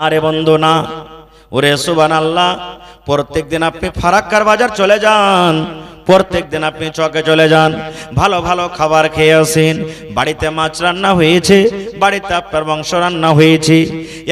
আরে বন্ধু না, ওরে সুবহানাল্লাহ, প্রত্যেক দিন আপনি ফারাক্কার বাজার চলে যান, প্রত্যেক দিন আপনি চকে চলে যান, ভালো ভালো খাবার খেয়ে আসেন, বাড়িতে মাছ রান্না হয়েছে, বাড়িতে আপনার মাংস রান্না হয়েছে,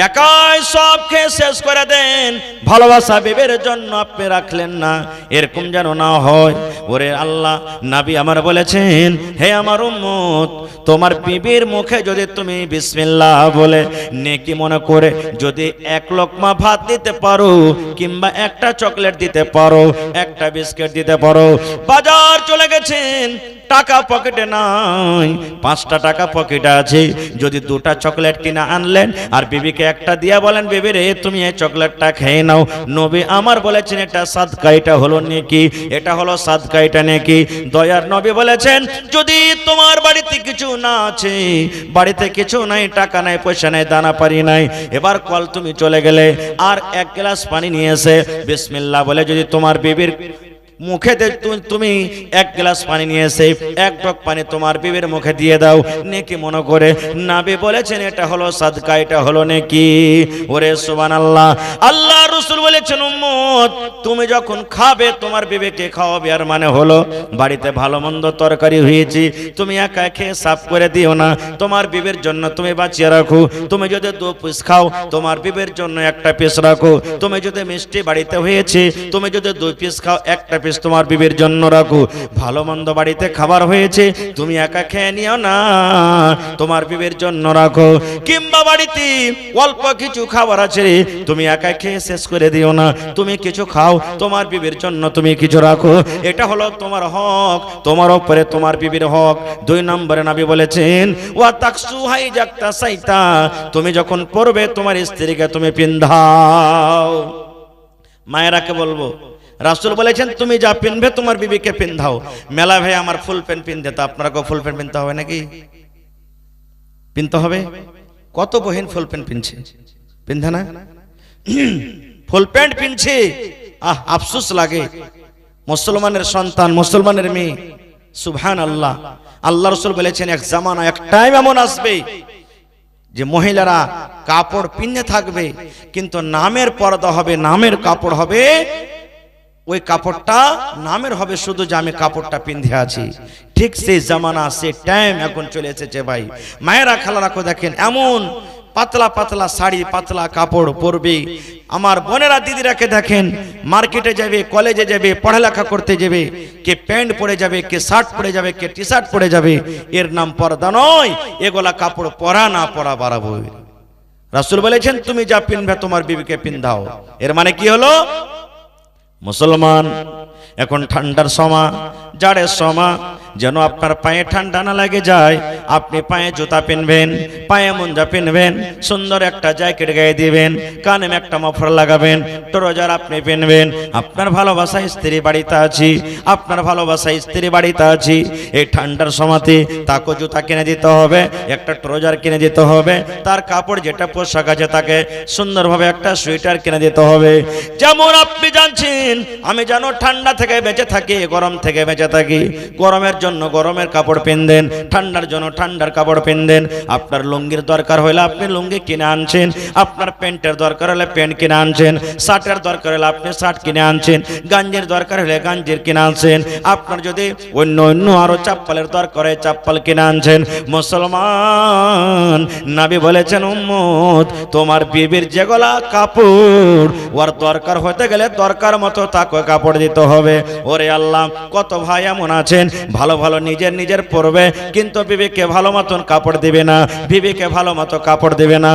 একাই সব খেয়ে শেষ করে দেন, ভালোবাসা বিবের জন্য আপনি রাখলেন না, এরকম যেন না হয়। ওরে আল্লাহ নবী আমার বলেছেন, হে আমার উম্মত, তোমার বিবির মুখে যদি তুমি বিসমিল্লাহ বলে নেকি মনে করে যদি এক লোকমা ভাত দিতে পারো, কিংবা একটা চকলেট দিতে পারো, একটা বিস্কিট দিতে পারো, বাজার চলে গেছেন, টাকা পকেটে নাই, 5টা টাকা পকেটে আছে, যদি 2টা চকলেট কিনে আনলেন আর বিবিকে একটা দিয়া বলেন, বিবি রে তুমি এই চকলেটটা খেয়ে নাও, নবী আমার বলেছেন এটা সাদকা, এটা হলো নেকি, এটা হলো সাদকা, এটা নেকি। দয়ার নবী বলেছেন, যদি তোমার বাড়িতে কিছু না আছে, বাড়িতে কিছু নাই, টাকা নাই, পয়সা নাই, দানা পারি নাই, এবার কল তুমি চলে গেলে আর 1 গ্লাস পানি নিয়ে এসে বিসমিল্লাহ বলে যদি তোমার বিবির মুখে তুমি 1 গ্লাস পানি নিয়ে এসে 1 ঢোক পানি তোমার বিবির মুখে দিয়ে দাও, নেকি মনে করে, নবী বলেছেন এটা হলো সাদকা, এটা হলো নেকি। ওরে সুবহানাল্লাহ, আল্লাহ রাসূল বলেছেন, উম্মত তুমি যখন খাবে তোমার বিবিকে খাওয়াবে, আর মানে হলো বাড়িতে ভালো মন্দ তরকারি হয়েছে, তুমি একা খেয়ে সাফ করে দিও না, তোমার বিবির জন্য তুমি বাঁচিয়ে রাখো, তুমি যদি 2 পিস খাও তোমার বিবির জন্য 1টা পিস রাখো, তুমি যদি মিষ্টি বাড়িতে হয়েছে তুমি যদি 2 পিস খাও 1টা পিস তোমার বিবির জন্য রাখো, ভালো মন্দ বাড়িতে খাবার হয়েছে তুমি একা খেয়ে নিও না, তোমার বিবির জন্য রাখো, কিংবা বাড়িতে অল্প কিছু খাবার আছে তুমি একা খেয়ে শেষ করে দিও না, তুমি কিছু খাও, তোমার বিবির জন্য তুমি কিছু রাখো, এটা হলো তোমার হক, তোমার উপরে তোমার বিবির হক। 2 নম্বরে নবী বলেছেন, ওয়া তাকসু হাই জাকতা সাইতা, তুমি যখন পরবে তোমার স্ত্রীকে তুমি পিন্ধাও। মায়েরাকে বলবো, রাসূল বলেছেন তুমি যা পিনবে তোমার বিবিকে পিন্ধাও। মেলা ভাই আমার ফুল প্যান্ট পিনতে, তো আপনাকে ফুল প্যান্ট পিনতে হবে নাকি? পিনতে হবে। কত বহিন ফুল প্যান্ট পিনছে, পিনধে না, ফুল প্যান্ট পিনছে, আফসোস লাগে, মুসলমানের সন্তান, মুসলমানের মেয়ে। সুবহানাল্লাহ, আল্লাহ রাসূল বলেছেন এক জামানা, এক টাইম এমন আসবে যে মহিলারা কাপড় পিনে থাকবে কিন্তু নামের পর্দা হবে, নামের কাপড় হবে, ওই কাপড়টা নামের হবে শুধু যে আমি কাপড়টা পিন্ধে আছি। ঠিক সেই জামানা, সেই টাইম এখন চলে এসেছে ভাই। মায়েরা খালারা দেখেন, এমন পাতলা পাতলা শাড়ি, পাতলা কাপড় পরবে। আমার বোনেরা দিদিরাকে দেখেন, মার্কেটে যাবে, কলেজে যাবে, পড়ালেখা করতে যাবে, কে প্যান্ট পরে যাবে, কে শার্ট পরে যাবে, কে টি শার্ট পরে যাবে, এর নাম পর্দা নয়, এগুলা কাপড় পরা না পরা বাড়াবো। রাসূল বলেছেন তুমি যা পিনবে তোমার বিবিকে পিন্ধাও। এর মানে কি হলো? মুসলমান এখন ঠান্ডার সময়, জাড়ের সময়, যেন আপনার পায়ে ঠান্ডা না লাগে যায়, আপনি পায়ে জুতা পিনবেন, পায়ে মোজা পিনবেন, সুন্দর একটা জ্যাকেট গায়ে দিবেন, কানে একটা মফলার লাগাবেন, ট্রাউজার আপনি পিনবেন। আপনার ভালোবাসা স্ত্রী বাড়িতে আছি, আপনার ভালোবাসা স্ত্রী বাড়িতে আছি, এই ঠান্ডার সময়তে তাকে জুতা কিনে দিতে হবে, একটা ট্রাউজার কিনে দিতে হবে, তার কাপড় যেটা পোশাক আছে তাকে সুন্দরভাবে একটা সোয়েটার কিনে দিতে হবে। যেমন আপনি জানছেন আমি যেন ঠান্ডা থেকে বেঁচে থাকি, গরম থেকে বেঁচে থাকি, গরমের জন্য গরমের কাপড় পিনদেন, ঠান্ডার জন্য ঠান্ডার কাপড় পিনদেন। আপনার লুঙ্গির দরকার হলে আপনি লুঙ্গি কিনে আনছেন, আপনার প্যান্টের দরকার হলে প্যান্ট কিনে আনছেন, শার্টের দরকার হলে আপনি শার্ট কিনে আনছেন, গাঞ্জির দরকার হলে গাঞ্জির কিনে আনছেন, আপনার যদি অন্য অন্য আরো চাপ্পালের দরকার হয় চাপ্পাল কিনে আনছেন। মুসলমান, নবী বলেছেন উম্মত তোমার বিবির যেগুলা কাপড় ওর দরকার হতে গেলে দরকার মতো তাকে কাপড় দিতে হবে। ওরে আল্লাহ, কত ভাই এমন আছেন ভালো ভালো নিজের নিজের পরবে কিন্তু বিবিকে ভালো মতন কাপড় দিবে না, বিবিকে ভালো মতো কাপড় দিবে না,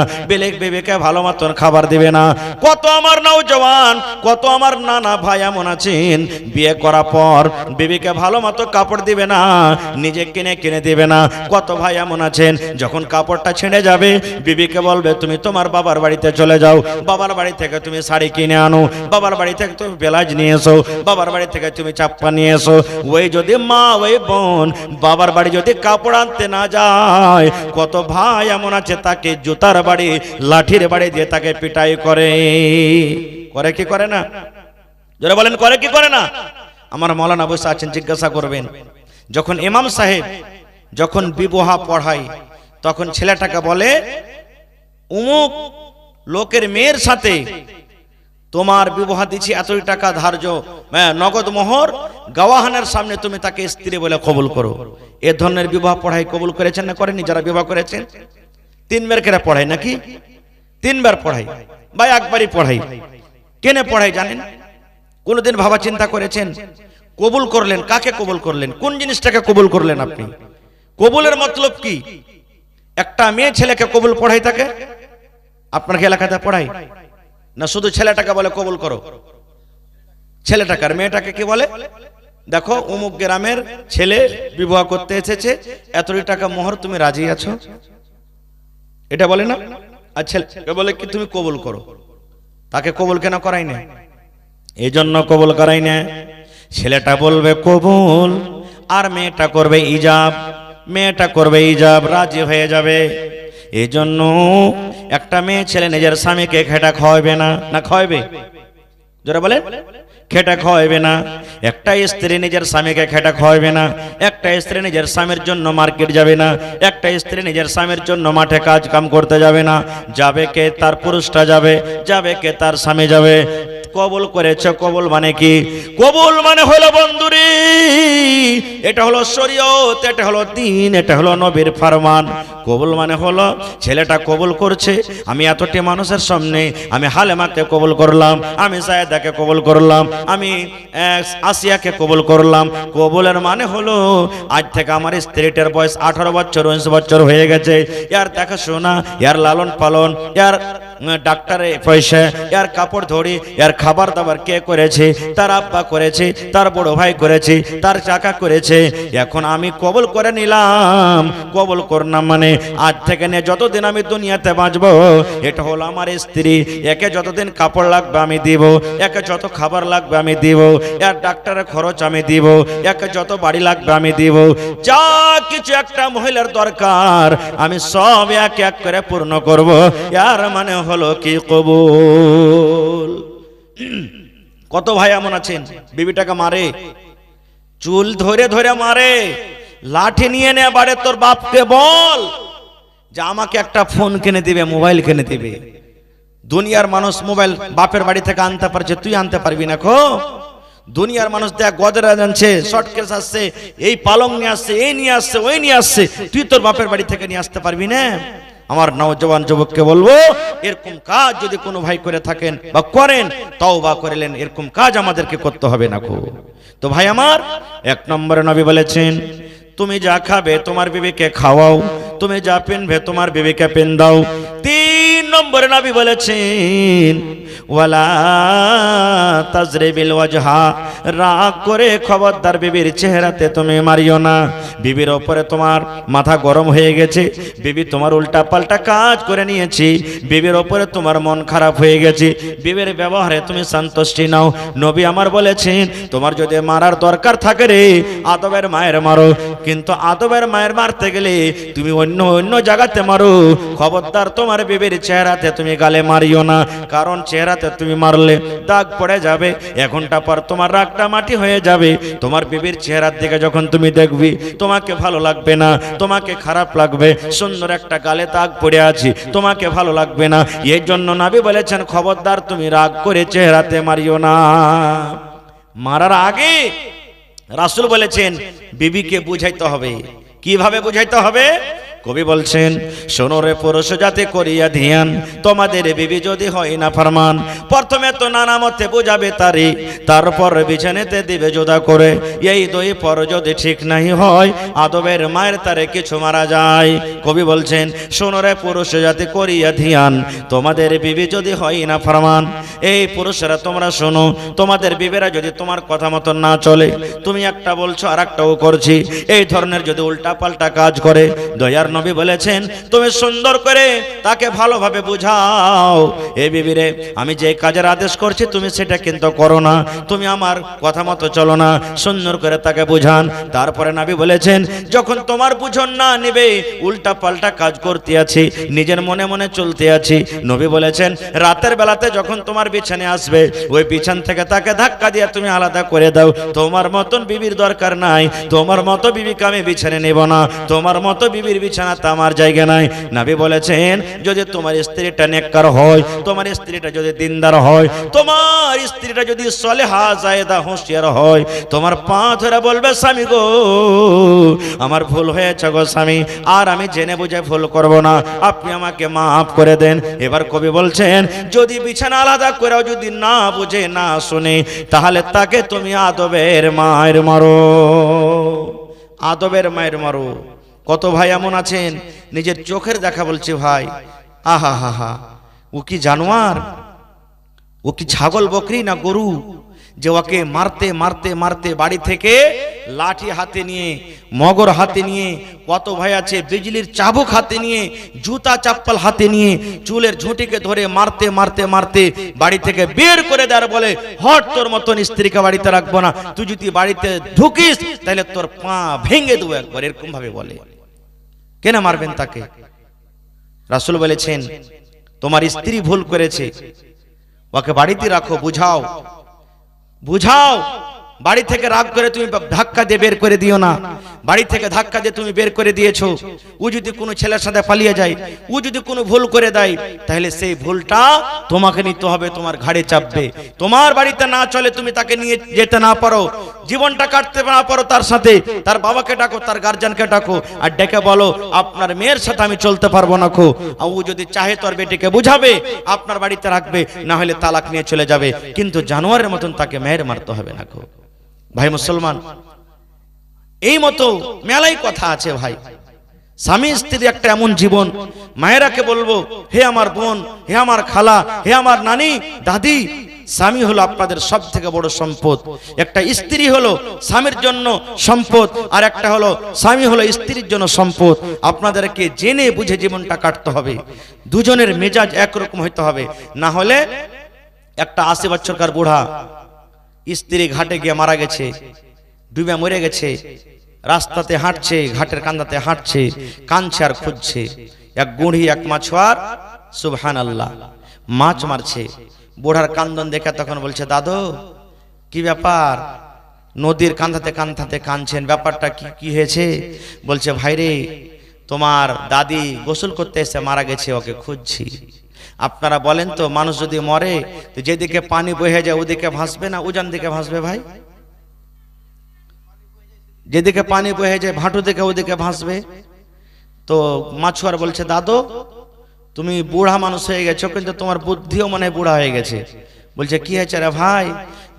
বিবিকে ভালো মতন খাবার দিবে না। কত আমার নওজওয়ান, কত আমার নানা ভাই এমন আছেন বিয়ে করার পর বিবিকে ভালো মতো কাপড় দিবে না, নিজে কিনে কিনে দিবে না। কত ভাই এমন আছেন যখন কাপড়টা ছেড়ে যাবে বিবিকে বলবে তুমি তোমার বাবার বাড়িতে চলে যাও, বাবার বাড়ি থেকে তুমি শাড়ি কিনে আনো, বাবার বাড়ি থেকে তুমি ব্লাউজ নিয়ে এসো, বাবার বাড়ি থেকে তুমি চাপ্পা নিয়ে এসো। ওই যদি মা ওই বোন বাবার বাড়ি যদি কাপড় আনতে না যায়, কত ভাই এমন আছে তাকে জুতার বাড়ি, লাঠির বাড়ি দিয়ে তাকে পিটাই করে। করে কি করে না? যারা বলেন করে কি করে না? আমার মৌলানা বসে আছেন, জিজ্ঞাসা করবেন। যখন ইমাম সাহেব যখন বিবাহ পড়ায় তখন ছেলেটাকে বলে অমুক লোকের মেয়ের সাথে তোমার বিবাহ দিচ্ছি, এতই টাকা ধার্য, নগদ মোহর, গাওয়াহানের সামনে তুমি তাকে স্ত্রী বলে কবুল করো। এ ধরনের বিবাহ পড়াই কবুল করেছেন না করেনি? যারা বিবাহ করেছেন 3 বার করে পড়াই নাকি? 3 বার পড়াই বা একবারই পড়াই? কেন পড়াই জানেন? কোনদিন ভাবা চিন্তা করেছেন? কবুল করলেন, কাকে কবুল করলেন? কোন জিনিসটাকে কবুল করলেন আপনি? কবুলের মতলব কি? একটা মেয়ে ছেলেকে কবুল পড়াই থাকে? আপনার কি এলাকাতে পড়াই না? শুধু ছেলেটাকে বলে কবুল করো, ছেলেটাকে। আর মেয়েটাকে কি বলে? দেখো অমুক গ্রামের ছেলে বিবাহ করতে এসেছে, এতই টাকা মোহর, তুমি রাজি আছো? এটা বলে না? আর ছেলেকে বলে কি তুমি কবুল করো। তাকে কবুল কেন করাই না? এই জন্য কবুল করাই না, ছেলেটা বলবে কবুল আর মেয়েটা করবে ইজাব। মেয়েটা করবে ইজাব, রাজি হয়ে যাবে। এই জন্য একটা মেয়ে ছেলে নিজের স্বামীকে খেটা খাওয়াবে না। না খাওয়াবে? যারা বলে খেটা খাওয়াবে না। একটা স্ত্রী নিজের স্বামীকে খেটা খাওয়াবে না। একটা স্ত্রী নিজের স্বামীর জন্য মার্কেট যাবে না। একটা স্ত্রী নিজের স্বামীর জন্য মাঠে কাজ কাম করতে যাবে না। যাবে কে? তার পুরুষটা যাবে। যাবে কে? তার স্বামী যাবে। কবুল করেছে। কবুল মানে কি? কবুল মানে হলো বন্ধুরে, এটা হলো শরীয়ত, এটা হলো দ্বীন, এটা হলো নবীর ফরমান। কবুল মানে হলো ছেলেটা কবুল করছে, আমি এতটি মানুষের সামনে আমি হালেমাকে কবুল করলাম, আমি জায়েদাকে কবুল করলাম, আমি আসিয়াকে কবুল করলাম। কবুলের মানে হলো আজ থেকে আমার স্ত্রীটার বয়স 18 বছর 19 বছর হয়ে গেছে, ইয়ার দেখাশোনা, ইয়ার লালন পালন, ইয়ার ডাক্তারে পয়সা, ইয়ার কাপড় ধরি, ইয়ার খাবার দাবার কে করেছে? তার আব্বা করেছে, তার বড় ভাই করেছে, তার চাকা করেছে। এখন আমি কবুল করে নিলাম। কবুল করলাম মানে আজ থেকে নিয়ে যতদিন আমি দুনিয়াতে বাঁচবো, এটা হলো আমার স্ত্রী। একে যতদিন কাপড় লাগবে আমি দিব, একে যত খাবার লাগবে আমি দিব, এর ডাক্তারের খরচ আমি দিব, একে যত বাড়ি লাগবে আমি দিব, যা কিছু একটা মহিলার দরকার আমি সব এক এক করে পূর্ণ করব। ইয়ার মানে হলো কি কবুল। কত ভাই এমন আছেন বিবিটাকে মারে, চুল ধরে ধরে মারে, লাঠি নিয়ে নে বাড়ে, তোর বাপকে বল যে আমাকে একটা ফোন কিনে দিবে, মোবাইল কিনে দিবে। দুনিয়ার মানুষ মোবাইল বাপের বাড়ি থেকে আনতে পারছে, তুই আনতে পারবি না? খো দুনিয়ার মানুষ দেখ গদরাজ আনছে, শর্টকেস আসছে, এই পালং নিয়ে আসছে, এই নিয়ে আসছে, ওই নিয়ে আসছে, তুই তোর বাপের বাড়ি থেকে নিয়ে আসতে পারবি না? আমার নওজওয়ান যুবককে বলবো, এরকম কাজ যদি কোনো ভাই করে থাকেন বা করেন, তওবা করিলেন, এরকম কাজ আমাদেরকে করতে হবে না। তো ভাই আমার, 1 নম্বরে নবী বলেছেন তুমি যা খাবে তোমার বিবিকে খাওয়াও, তুমি যা পেনবে তোমার বিবিকে পেন দাও। 3 নম্বরে নবী বলেছেন ওয়ালা তাজরিবিল ওয়াজহা, রাগ করে খবরদার বিবির চেহারাতে তুমি মারিও না। বিবির ওপরে তোমার মাথা গরম হয়ে গেছে, বিবি তোমার উল্টা পাল্টা কাজ করে নিয়েছি, বিবির ওপরে তোমার মন খারাপ হয়ে গেছে, বিবির ব্যবহারে তুমি সন্তুষ্টি নাও। নবী আমার বলেছেন তোমার যদি মারার দরকার থাকে রে, আদবের মায়ের মারো, কিন্তু আদবের মায়ের মারতে গেলে তুমি অন্য অন্য জায়গাতে মারো। খবরদার তোমার বিবির চেহারাতে তুমি গালে মারিও না, কারণ চেহারাতে তুমি মারলে দাগ পড়ে যাবে, 1 ঘন্টা পর তোমার রাগটা মাটি হয়ে যাবে। তোমার বিবির চেহারার দিকে যখন তুমি দেখবি তোমাকে ভালো লাগবে না, তোমাকে খারাপ লাগবে। সুন্দর একটা গালে দাগ পড়ে আছে, তোমাকে ভালো লাগবে না। এর জন্য নবী বলেছেন খবরদার তুমি রাগ করে চেহারাতে মারিও না। মারার আগে রাসূল বলেছেন বিবিকে বুঝাইতে হবে। কিভাবে বুঝাইতে হবে? কবি বলছেন শোনো রে পুরুষ জাতি করিয়া ধ্যান, তোমাদের বিবি যদি হয় না ফরমান, প্রথমে তো নানা মতে বুঝাবে তারে, তারপর বিছানেতে দিবে জোদা করে। এই 2 পর যদি ঠিক নাই হয়, আদবের মায়ের তারে কিছু মারা যায়। কবি বলছেন শোনো রে পুরুষ জাতি করিয়া ধ্যান, তোমাদের বিবি যদি হয় না ফরমান। এই পুরুষরা তোমরা শোনো, তোমাদের বিবিরা যদি তোমার কথা মতো না চলে, তুমি একটা বলছো আর একটাও করছি, এই ধরনের যদি উল্টা পাল্টা কাজ করে, দয়ার নবী বলেছেন তুমি সুন্দর করে তাকে ভালোভাবে বুঝাও, এ বিবিরে আমি যে কাজের আদেশ করছি তুমি সেটা কিন্তু করো না, তুমি আমার কথা মতো চলো না, সুন্দর করে তাকে বুঝান। তারপরে নবী বলেছেন যখন তোমার বুঝন না নেবে, উল্টা পাল্টা কাজ করতে আছি, নিজের মনে মনে চলতে আছি, নবী বলেছেন রাতের বেলাতে যখন তোমার বিছানে আসবে, ওই বিছান থেকে তাকে ধাক্কা দিয়ে তুমি আলাদা করে দাও। তোমার মতন বিবির দরকার নাই, তোমার মতো বিবিকে আমি বিছানে নেব না, তোমার মতো বিবির বিছানে বিছানাতে আমার জায়গা নাই। নবী বলেছেন যদি তোমার স্ত্রীটা নেককার হয়, তোমার স্ত্রীটা যদি দিনদার হয়, তোমার স্ত্রীটা যদি সলেহা জায়েদা হোশিয়ার হয়, তোমার পা ধরে বলবে স্বামী গো আমার ভুল হয়েছে গো স্বামী, আর আমি জেনে বুঝে ভুল করব না, আপনি আমাকে মাফ করে দেন। এবার কবি বলছেন যদি বিছানা আলাদা করেও যদি না বুঝে না শুনে, তাহলে তাকে তুমি আদবের মায়ের মারো, আদবের মায়ের মারো। কত ভাই এমন আছেন নিজের চোখের দেখা বলছে ভাই আহা হা হা ও কি জানোয়ার, ও কি ছাগল বকরি না গরু, যে ওকে মারতে মারতে মারতে বাড়ি থেকে লাঠি হাতে নিয়ে, মগর হাতে নিয়ে, কত ভাই আছে বিজলির চাবুক হাতে নিয়ে, জুতা চাপ্পল হাতে নিয়ে, চুলের ঝুঁটিকে ধরে মারতে মারতে মারতে বাড়ি থেকে বের করে দেওয়ার বলে হট তোর মতন স্ত্রীকে বাড়িতে রাখবো না, তুই যদি বাড়িতে ঢুকিস তাহলে তোর পা ভেঙে দেবো একবার, এরকম ভাবে বলে। কেন মারবেন তাকে? রাসূল বলেছেন তোমার স্ত্রী ভুল করেছে, ওকে বাড়িতে রাখো, বুঝাও বুঝাও, বাড়ি থেকে রাগ করে তুমি ধাক্কা দিয়ে বের করে দিও না। বাড়ি থেকে ধাক্কা দিয়ে তুমি বের করে দিয়েছো, ও যদি কোনো ছেলের সাথে পালিয়ে যায়, ও যদি কোনো ভুল করে দেয়, তাহলে সেই ভুলটা তোমাকে নিতে হবে, তোমার ঘাড়ে চাপবে। তোমার বাড়িতে না চলে, তুমি তাকে নিয়ে যেতে না পারো, জীবনটা কাটতে না পারো তার সাথে, তার বাবাকে ডাকো, তার গার্জিয়ানকে ডাকো, আর ডেকে বলো আপনার মেয়ের সাথে আমি চলতে পারবো না খো। আর ও যদি চাহে তোর বেটিকে বুঝাবে, আপনার বাড়িতে রাখবে, না হলে তালাক নিয়ে চলে যাবে, কিন্তু জানোয়ারের মতন তাকে মেয়ের মারতে হবে না খো। ভাই মুসলমান, এই মতো মেলাই কথা আছে ভাই। স্বামী স্ত্রী একটা এমন জীবন, মায়েরাকে বলবো হে আমার বোন, হে আমার খালা, হে আমার নানি দাদি, স্বামী হলো আপনাদের সব থেকে বড় সম্পদ। একটা স্ত্রী হলো স্বামীর জন্য সম্পদ, আর একটা হলো স্বামী হলো স্ত্রীর জন্য সম্পদ। আপনাদেরকে জেনে বুঝে জীবনটা কাটতে হবে, দুজনের মেজাজ একরকম হইতে হবে, না হলে একটা 80 বছরকার বুড়া স্ত্রী ঘাটে গিয়ে মারা গেছে, ডুবে মরে গেছে, রাস্তাতে হাঁটছে, ঘাটের কান্দাতে হাঁটছে, কাঁদছে আর খুঁজছে। এক গুঁড়ি এক মাছুয়ার সুবহানাল্লাহ মাছ মারছে, বুড়ার কান্দন দেখে তখন বলছে দাদু কি ব্যাপার, নদীর কান্দাতে কান্দাতে কাঁদছেন, ব্যাপারটা কি কি হয়েছে? বলছে ভাইরে তোমার দাদি গোসল করতে এসে মারা গেছে, ওকে খুঁজছি। আপনারা বলেন তো মানুষ যদি মরে তো যেদিকে পানি বহে যায় ওদিকে ভাসবে না উজান দিকে ভাসবে? ভাই যেদিকে পানি বহে যায় ভাটু দিকে ওদিকে ভাসবে। তো মাছুয়ার বলছে দাদু তুমি বুড়া মানুষ হয়ে গেছো, কিন্তু তোমার বুদ্ধিও মনে হয় বুড়া হয়ে গেছে। বলছে কি হয়েছে রে ভাই?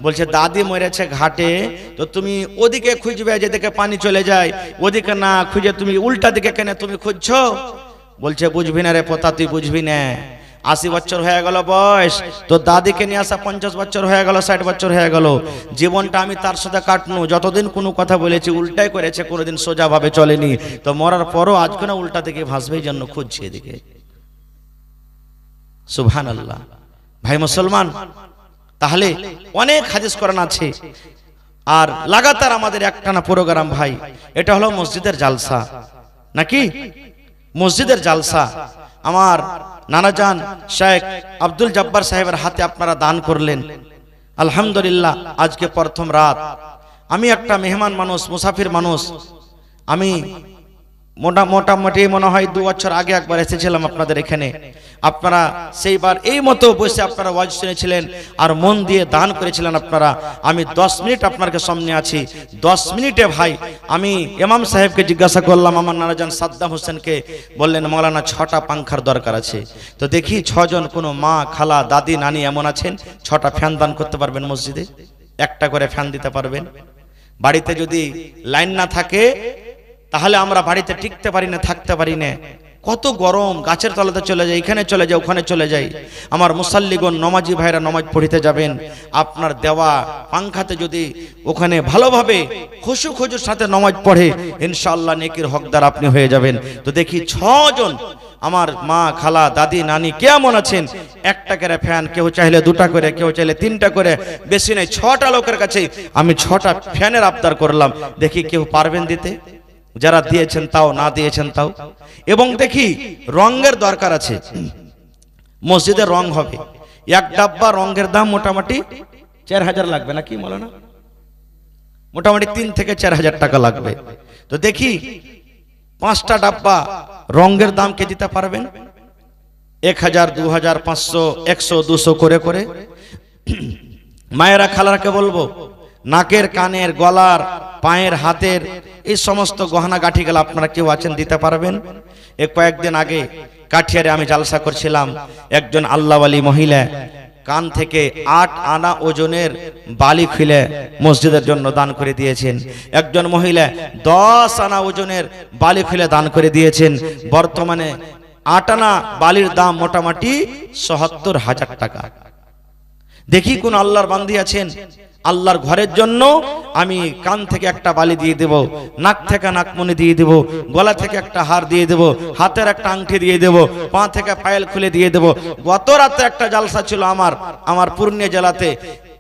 বলছে দাদি মরেছে ঘাটে, তো তুমি ওদিকে খুঁজবে যেদিকে পানি চলে যায়, ওদিকে না খুঁজে তুমি উল্টা দিকে কেন তুমি খুঁজছো? বলছে বুঝবি না রে পোতা, তুই বুঝবি না, 80 বছর হয়ে গেল বয়স, তো দাদিকে নিয়ে আসা 50 বছর হয়ে গেল, 60 বছর হয়ে গেল, জীবনটা আমি তার সাথে কাটনু, যতদিন কোনো কথা বলেছি উল্টাই করেছে, কোনোদিন সোজা ভাবে চলেনি, তো মরার পরও আজকে না উল্টা দিকে ভাসবে, জন্য খুঁজছে এদিকে। সুবহানাল্লাহ। ভাই মুসলমান, তাহলে অনেক হাদিস কোরআন আছে, আর লাগাতার আমাদের একটানা প্রোগ্রাম ভাই, এটা হলো মসজিদের জালসা, নাকি মসজিদের জালসা। আমার নানাজান শেখ আব্দুল জব্বার সাহেবের হাতে আপনারা দান করলেন, আলহামদুলিল্লাহ। আজকে প্রথম রাত, আমি একটা মেহমান মানুষ, মুসাফির মানুষ, আমি মোটামুটি মনে হয় 2 বছর আগে একবার এসেছিলাম আপনাদের এখানে, আপনারা সেইবার এই মতো বসে আপনারা ওয়াজ শুনেছিলেন আর মন দিয়ে দান করেছিলেন আপনারা। আমি 10 মিনিট আপনাদের সামনে আছি, 10 মিনিটে ভাই আমি ইমাম সাহেবকে জিজ্ঞাসা করলাম, আমার নানাজান সাদ্দাম হোসেনকে, বললেন মাওলানা 6টা পাংখার দরকার আছে। তো দেখি 6 জন কোনো মা খালা দাদি নানি এমন আছেন 6টা ফ্যান দান করতে পারবেন মসজিদে, একটা করে ফ্যান দিতে পারবেন? বাড়িতে যদি লাইন না থাকে তাহলে আমরা বাড়িতে টিকতে পারি না, থাকতে পারি না, কত গরম, গাছের তলাতে চলে যাই, এখানে চলে যাই, ওখানে চলে যাই। আমার মুসাল্লিগণ নমাজি ভাইরা নমাজ পড়িতে যাবেন, আপনার দেওয়া পাংখাতে যদি ওখানে ভালোভাবে খুশু খুজুর সাথে নমাজ পড়ে, ইনশাআল্লাহ নেকির হকদার আপনি হয়ে যাবেন। তো দেখি 6 জন আমার মা খালা দাদি নানি কেমন আছেন, একটা করে ফ্যান, কেউ চাইলে 2টা করে, কেউ চাইলে 3টা করে, বেশি নেই 6টা লোকের কাছে আমি 6টা ফ্যানের আবদার করলাম, দেখি কেউ পারবেন দিতে? যারা দিয়েছেন তাও, না দিয়েছেন তাও। এবং দেখি রঙের দরকার আছে, মসজিদের রং হবে, এক ডাব্বা রঙের দাম মোটামুটি 4000 লাগবে, নাকি মাওলানা? মোটামুটি 3 থেকে 4000 টাকা লাগবে। তো দেখি 5টা ডাব্বা রঙের দাম কে দিতে পারবেন? 1000, 2000, 500, 100, 200 করে করে। মায়েরা খালারাকে বলবো, নাকের, কানের, গলার, পায়ের, হাতের এই সমস্ত গহনা গাঠি গেল আপনারা কেউ আছেন দিতে পারবেন? কয়েকদিন আগে কাঠিয়ারে আমি জালসা করছিলাম, একজন আল্লাহওয়ালি মহিলা কান থেকে 8 আনা ওজনের বালি খুলে মসজিদের জন্য দান করে দিয়েছেন। একজন মহিলা 10 আনা ওজনের বালি খুলে দান করে দিয়েছেন। বর্তমানে 8 আনা বালির দাম মোটামুটি ৭০,০০০ টাকা। দেখি কোন আল্লাহর বান্দি আছেন, আল্লাহর ঘরের জন্য আমি কান থেকে একটা বালি দিয়ে দেব, নাক থেকে নাকমণি দিয়ে দেব, গলা থেকে একটা হার দিয়ে দেব, হাতের একটা আংটি দিয়ে দেব, পা থেকে পায়েল খুলে দিয়ে দেব। গত রাতে একটা জালসা ছিল আমার পূর্ণিয়া জেলাতে,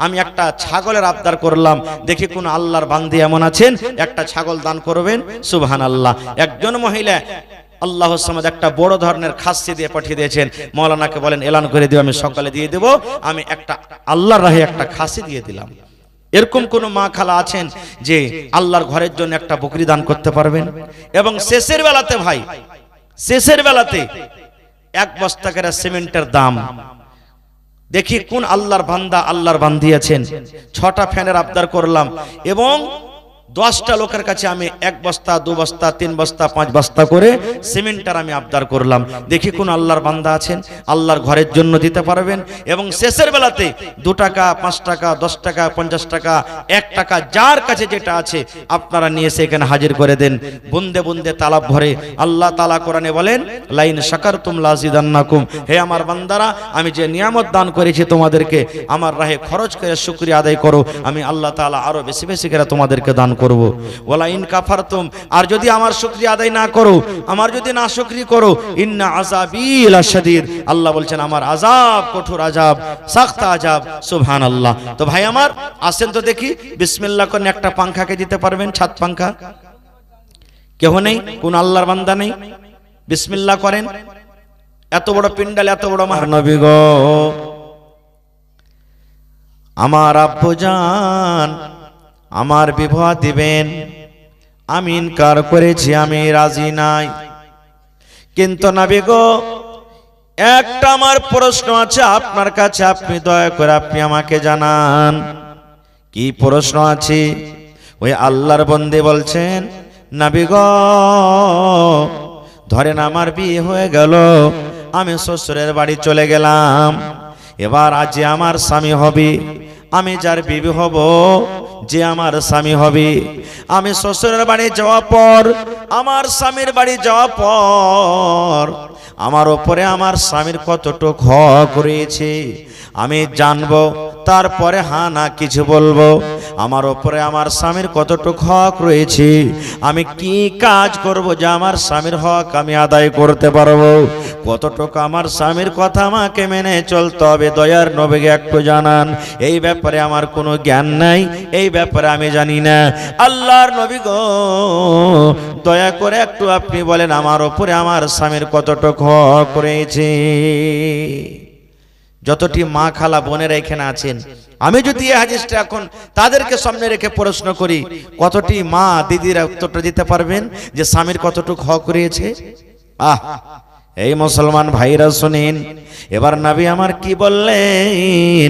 আমি একটা ছাগলের আবদার করলাম। দেখি কোন আল্লাহর বান্দি এমন আছেন একটা ছাগল দান করবেন। সুবহানাল্লাহ। একজন মহিলা আল্লাহ সামাদ একটা বড় ধরনের খাসি দিয়ে পাঠিয়ে দিয়েছেন। মাওলানাকে বলেন এলান করে দিও, আমি সকালে দিয়ে দেব। আমি একটা আল্লাহর রাহে একটা খাসি দিয়ে দিলাম। এরকম কোন মা খালা আছেন যে আল্লাহর ঘরের জন্য একটা বকরি দান করতে পারবেন? এবং শেষের বেলাতে ভাই, শেষের বেলাতে 1 বস্তা করে সিমেন্টের দাম, দেখি কোন আল্লাহর বান্দা আল্লাহর বান্দি আছেন। 6টা ফ্যানের আবদার করলাম এবং 10টা লোকের কাছে আমি 1 বস্তা, 2 বস্তা, 3 বস্তা, 5 বস্তা করে সিমেন্টের আমি আবদার করলাম। দেখি কোন আল্লাহর বান্দা আছেন আল্লাহর ঘরের জন্য দিতে পারবেন। এবং শেষের বেলাতে 2 টাকা, 5 টাকা, 10 টাকা, 50 টাকা, 1 টাকা, যার কাছে যেটা আছে আপনারা নিয়ে এসে এখানে হাজির করে দেন। বুন্দে বুন্দে তালাব ভরে। আল্লাহ তাআলা কোরআনে বলেন, লাইন শাকারতুম লাযিদান্নাকুম। হে আমার বান্দারা, আমি যে নিয়ামত দান করেছি তোমাদেরকে, আমার রাহে খরচ করে শুকরিয়া আদায় করো, আমি আল্লাহ তাআলা আরো বেশি বেশি করে তোমাদেরকে দান করব। ওয়ালা ইন কাফারতুম, আর যদি আমার শুকরিয়া আদায় না করো, আমার যদি না শুকরি করো, ইন্না আযাবি লাশাদীদ, আল্লাহ বলছেন আমার আযাব কঠোর আযাব, সখত আযাব। সুবহানাল্লাহ। তো ভাই আমার আসেন তো দেখি, বিসমিল্লাহ করে একটা পাংখাকে দিতে পারবেন? ছাদ পাংখা কেউ নেই? কোন আল্লাহর বান্দা নেই? বিসমিল্লাহ করেন। এত বড় পিন্ডাল, এত বড় মহানবী গো, আমার আব্বুজান আমার বিবাহ দিবেন, আমি ইনকার করেছি, আমি রাজি নাই। কিন্তু নবী গো, একটা আমার প্রশ্ন আছে আপনার কাছে, আপনি দয়া করে আপনি আমাকে জানান। কি প্রশ্ন আছে? ওই আল্লাহর বন্দী বলছেন, নবী গো, ধরেন আমার বিয়ে হয়ে গেল, আমি শ্বশুরের বাড়ি চলে গেলাম, এবার আজ আমার স্বামী হবে, আমি যার বিবি হব, যে আমার স্বামী হবে, আমি শ্বশুরের বাড়ি যাওয়ার পর, আমার স্বামীর বাড়ি যাওয়ার পর আমার উপরে আমার স্বামীর কতটুকু হক রয়েছে আমি জানবো, তারপরে হ্যাঁ না কিছু বলবো। আমার উপরে আমার স্বামীর কতটুকু হক রয়েছে, আমি কি কাজ করব যে আমার স্বামীর হক আমি আদায় করতে পারবো, কতটুকু আমার স্বামীর কথা আমাকে মেনে চলতে হবে, দয়ার নবীকে একটু জানান। এই ব্যাপারে আমার কোনো জ্ঞান নাই, এই ব্যাপারে আমি জানি না। আল্লাহর নবী গো, দয়া করে একটু আপনি বলেন আমার উপরে আমার স্বামীর কতটুকু হক রয়েছে। যতটি মা খালা বোনেরা এখানে আছেন, আমি যদি এই হাদিসটা এখন তাদেরকে সামনে রেখে প্রশ্ন করি, কতটি মা দিদিরা উত্তরটা দিতে পারবেন যে স্বামীর কতটুকু হক রয়েছে? এই মুসলমান ভাইরা শুনেন, এবার নবী আমার কি বললেন?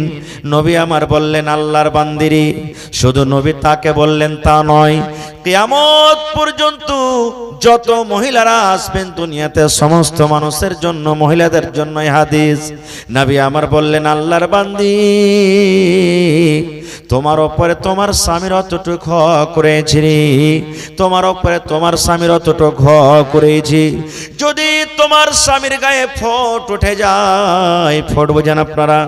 নবী আমার বললেন, আল্লাহর বান্দিরি, শুধু নবী তাকে বললেন তা নয়, কিয়ামত পর্যন্ত যত মহিলারা আসবেন দুনিয়াতে সমস্ত মানুষের জন্য, মহিলাদের জন্য এই হাদিস। নবী আমার বললেন, আল্লাহর বান্দি, তোমার উপরে তোমার স্বামীর অতটুকু হক রয়েছে, তোমার উপরে তোমার স্বামীর অতটুকু হক রয়েছে। যদি তোমার স্বামীর গায়ে ফোঁট উঠে যায়, ফোঁট বোঝেন আপনারা,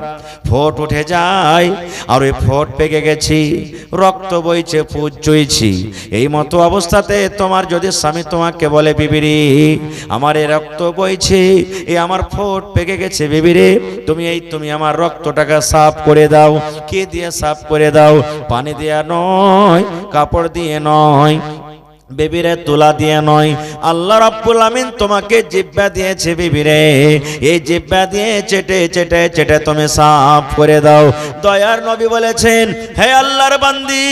ফোঁট উঠে যায়, আর ওই ফোঁট পেকে গেছি, রক্ত বইছে, পুজ চইছি, এই মতো অবস্থাতে তোমার যদি স্বামী তোমাকে বলে, বিবিরে আমার এই রক্ত বইছে, এই আমার ফোঁট পেকে গেছে, বিবিরে তুমি আমার রক্তটাকে সাফ করে দাও। কে দিয়ে সাফ করে দাও? পানি দিয়ে নয়, কাপড় দিয়ে নয়, বেবিরে তুলা দিয়ে নয়, আল্লাহ রাব্বুল আমিন তোমাকে জিহ্বা দিয়েছে বিবি রে, এই জিহ্বা দিয়ে চেটে চেটে চেটে তুমি সাফ করে দাও। দয়ার নবী বলেছেন, হে আল্লাহর বান্দি,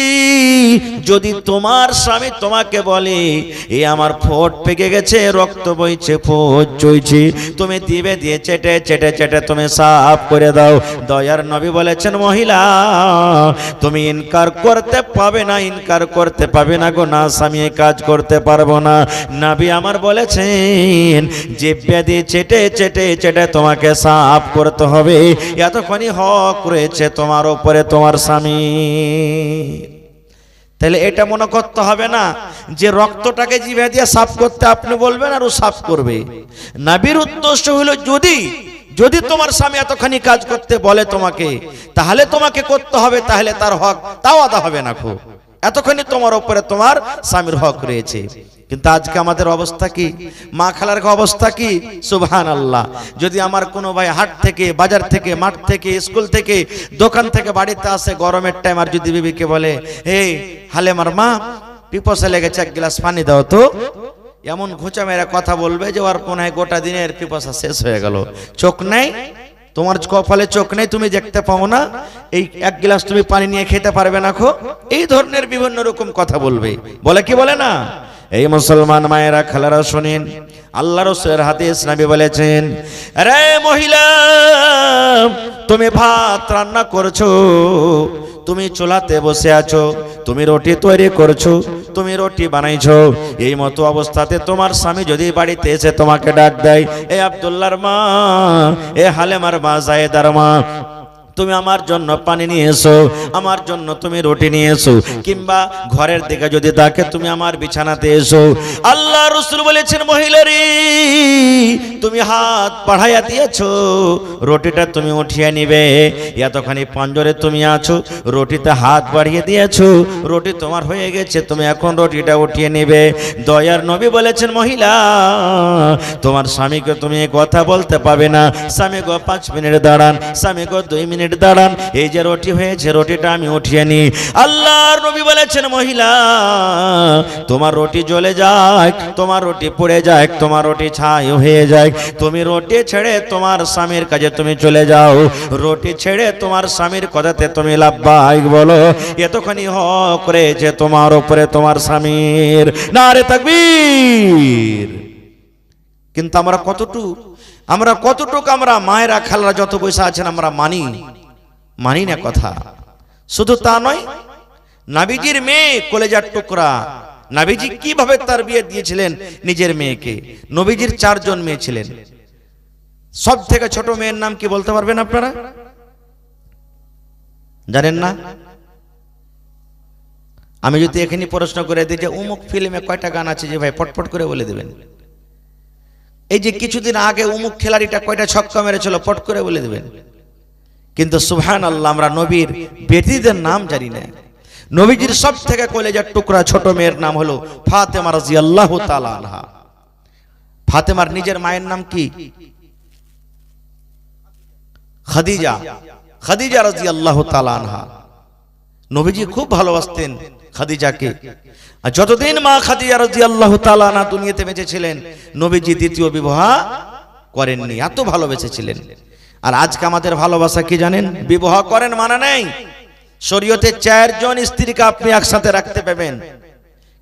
যদি তোমার স্বামী তোমাকে বলে এই আমার ফোঁট পেকে গেছে, রক্ত বইছে, ফোঁট চইছে, তুমি দিবে দিয়ে চেটে চেটে চেটে তুমি সাফ করে দাও। দয়ার নবী বলেছেন, মহিলা তুমি ইনকার করতে পাবে না, ইনকার করতে পাবে না গো, না স্বামী কাজ করতে পারবো না। নবী আমার বলেছেন জিহ্বা দিয়ে চেটে চেটে চেটে তোমাকে সাফ করতে হবে, এতক্ষণই হক রয়েছে তোমার উপরে তোমার স্বামী। তাহলে এটা মনে করতে হবে না যে রক্তটাকে জিভে দিয়ে সাফ করতে আপনি বলবেন আর ও সাফ করবে। নবীর উদ্দেশ্য হলো যদি তোমার স্বামী এতখানি কাজ করতে বলে তোমাকে, তাহলে তোমাকে করতে হবে, তাহলে তার হক তাও আদা হবে না। খুব এতখানি তোমার উপরে তোমার স্বামীর হক রয়েছে। কিন্তু আজকে আমাদের অবস্থা কি, মা খালার অবস্থা কি? সুবহানাল্লাহ। যদি আমার কোনো ভাই হাট থেকে, বাজার থেকে, মাঠ থেকে, স্কুল থেকে, দোকান থেকে বাড়িতে আসে গরমের টাইম, আর যদি বিবিকে বলে, এই হালেমার মা পিপাসা লেগেছে, এক গ্লাস পানি দাও তো, এমন ঘুচা মেরা কথা বলবে যে ওর মনে হয় গোটা দিনের পিপাসা শেষ হয়ে গেল। চোখ নেই তোমার, কপালে চোখ নেই, তুমি দেখতে পাও না, এই এক গ্লাস তুমি পানি নিয়ে খেতে পারবে না খো, এই ধরনের বিভিন্ন রকম কথা বলবে। বলে কি বলে না? এই মুসলমান মায়েরা খালারা শুনেন, আল্লাহ রাসূলের হাদিস, নবী বলেছেন, আরে মহিলা তুমি ভাত রান্না করছো, তুমি চুলাতে বসে আছো, তুমি রুটি তৈরি করছো, তুমি রুটি বানাইছো, এই মতো অবস্থাতে তোমার স্বামী যদি বাড়িতে এসে তোমাকে ডাক দেয়, এ আব্দুল্লাহর মা, এ হালেমার মা, জায়েদার মা, তুমি আমার জন্য পানি নিয়ে এসো, আমার জন্য তুমি রুটি নিয়ে এসো, কিংবা ঘরের দিকে যদি ডাকে তুমি আমার বিছানাতে এসো, আল্লাহ রাসূল বলেছেন, মহিলারি তুমি হাত বাড়াইয়া দিয়েছো, রুটিটা তুমি উঠিয়ে নিবে, এতখানি পঞ্জরে তুমি আছো, রুটিতে হাত বাড়িয়ে দিয়েছো, রুটি তোমার হয়ে গেছে, তুমি এখন রুটিটা উঠিয়ে নিবে। দয়ার নবী বলেছেন, মহিলা তোমার স্বামীকে তুমি কথা বলতে পাবে না, স্বামী গো 5 মিনিট দাঁড়ান, স্বামী গো 2 মিনিট দাঁড়ান, এই যে রুটি হয়েছে রুটিটা আমি উঠিয়ে নি। আল্লাহর নবী বলেছেন, মহিলা তোমার রুটি জ্বলে যায়, তোমার রুটি পুড়ে যায়, তোমার রুটি ছাই হয়ে যায়, তুমি রুটি ছেড়ে তোমার স্বামীর কাছে তুমি চলে যাও, রুটি ছেড়ে তোমার স্বামীর কথাতে তুমি লাব্বাইক বলো, এতখানি হক রয়েছে তোমার উপরে তোমার স্বামীর। নারে তাকবীর। কিন্তু আমরা কতটুকু আমরা মায়েরা খালারা যত বসে আছেন আমরা মানি না কথা। শুধু তা নয়, নবীজির মেয়ে কলেজার টুকরা, নবীজি কিভাবে তার বিয়ে দিয়েছিলেন নিজের মেয়েকে। নবীজির 4 জন মেয়ে ছিলেন। সব থেকে ছোট মেয়ের নাম কি বলতে পারবেন আপনারা? জানেন না? আমি যদি এখানে প্রশ্ন করে দিই যে অমুক ফিল্মে কয়টা গান আছে, যে ভাই পটপট করে বলে দেবেন। এই যে কিছুদিন আগে অমুক খেলাড়িটা কয়টা ছক্কা মেরেছিল, পট করে বলে দেবেন। কিন্তু সুবহানাল্লাহ, আমরা নবীর বেটিদের নাম জানি না। নবীজির সব থেকে কলেজার টুকরা ছোট মেয়ের নাম হলো ফাতেমা রাদিয়াল্লাহু তাআলা আনহা। ফাতেমার নিজের মায়ের নাম কি? খাদিজা রাদিয়াল্লাহু তাআলা আনহা। নবীজি খুব ভালোবাসতেন খাদিজাকে। আর যতদিন মা খাদিজা রাদিয়াল্লাহু তাআলা আনহা দুনিয়াতে বেঁচে ছিলেন, নবীজি দ্বিতীয় বিবাহ করেননি, এত ভালোবেসেছিলেন। আর আজকে আমাদের ভালোবাসা কি জানেন? বিবাহ করেন মানে নেই, শরীয়তে 4 জন স্ত্রীকে আপনি একসাথে রাখতে পাবেন,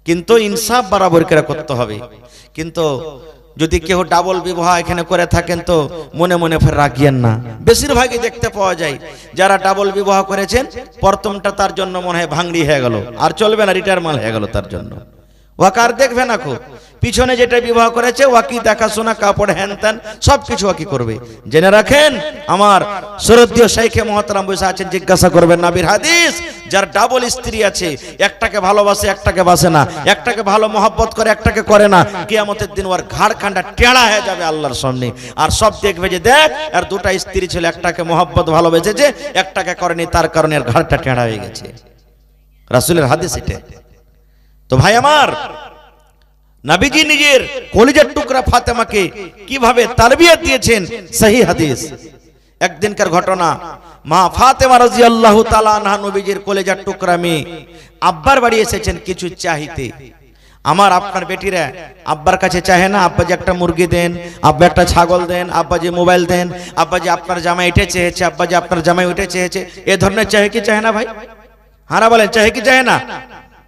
কিন্তু ইনসাফ বরাবর করে করতে হবে। কিন্তু যদি কেউ ডাবল বিবাহ এখানে করে থাকেন তো মনে মনে ফের রাখিয়েন না। বেশিরভাগই দেখতে পাওয়া যায় যারা ডাবল বিবাহ করেছেন, প্রথমটা তার জন্য মনে হয় ভাঙড়ি হয়ে গেল, আর চলবে না, রিটায়ার মাল হয়ে গেল তার জন্য। ওয়াকার দেখবে না, খুব পিছনে যেটা বিবাহ করেছে ওয়াকি দেখাশোনা, কাপড় হ্যান ত্যান সবকিছু ওয়াকি করবে। জেনে রাখেন, আমার শ্রদ্ধেয় শাইখে মুহতারাম বসে আছেন, জিজ্ঞাসা করবেন নবীর হাদিস, যার ডাবল স্ত্রী আছে, একটাকে ভালোবাসে একটাকে বাসে না, একটাকে ভালো মহব্বত করে একটাকে করে না, কিয়ামতের দিন ওর ঘাড় খান্ডা টেড়া হয়ে যাবে আল্লাহর সামনে। আর সব দেখবে যে দেখ, আর 2টা স্ত্রী ছিল, একটাকে মহব্বত ভালোবেসেছে, একটাকে করেনি, তার কারণে এর ঘাড়টা টেড়া হয়ে গেছে। রাসূলের হাদিস এটা। তো ভাই আমার, নবীজি নিজের কলিজার টুকরা ফাতেমাকে কিভাবে তারবিয়ত দিয়েছেন, সহি হাদিস। একদিনকার ঘটনা, মা ফাতেমা রাদিয়াল্লাহু তাআলা আনহা নবীজির কলিজার টুকরা মেয়ে আব্বার বাড়ি এসেছেন কিছু চাইতে। আমার আপনার বেটিরা আব্বার কাছে চাহে না, আব্বাজি একটা মুরগি দেন, আব্বা একটা ছাগল দেন, আব্বাজি মোবাইল দেন, আব্বাজি আপনার জামাই এটা চেয়েছে, আব্বাজি আপনার জামাই ওইটা চেয়েছে, এ ধরনের চাহে কি চাহে না ভাই? হারা বলেন চাহে কি চাহে না?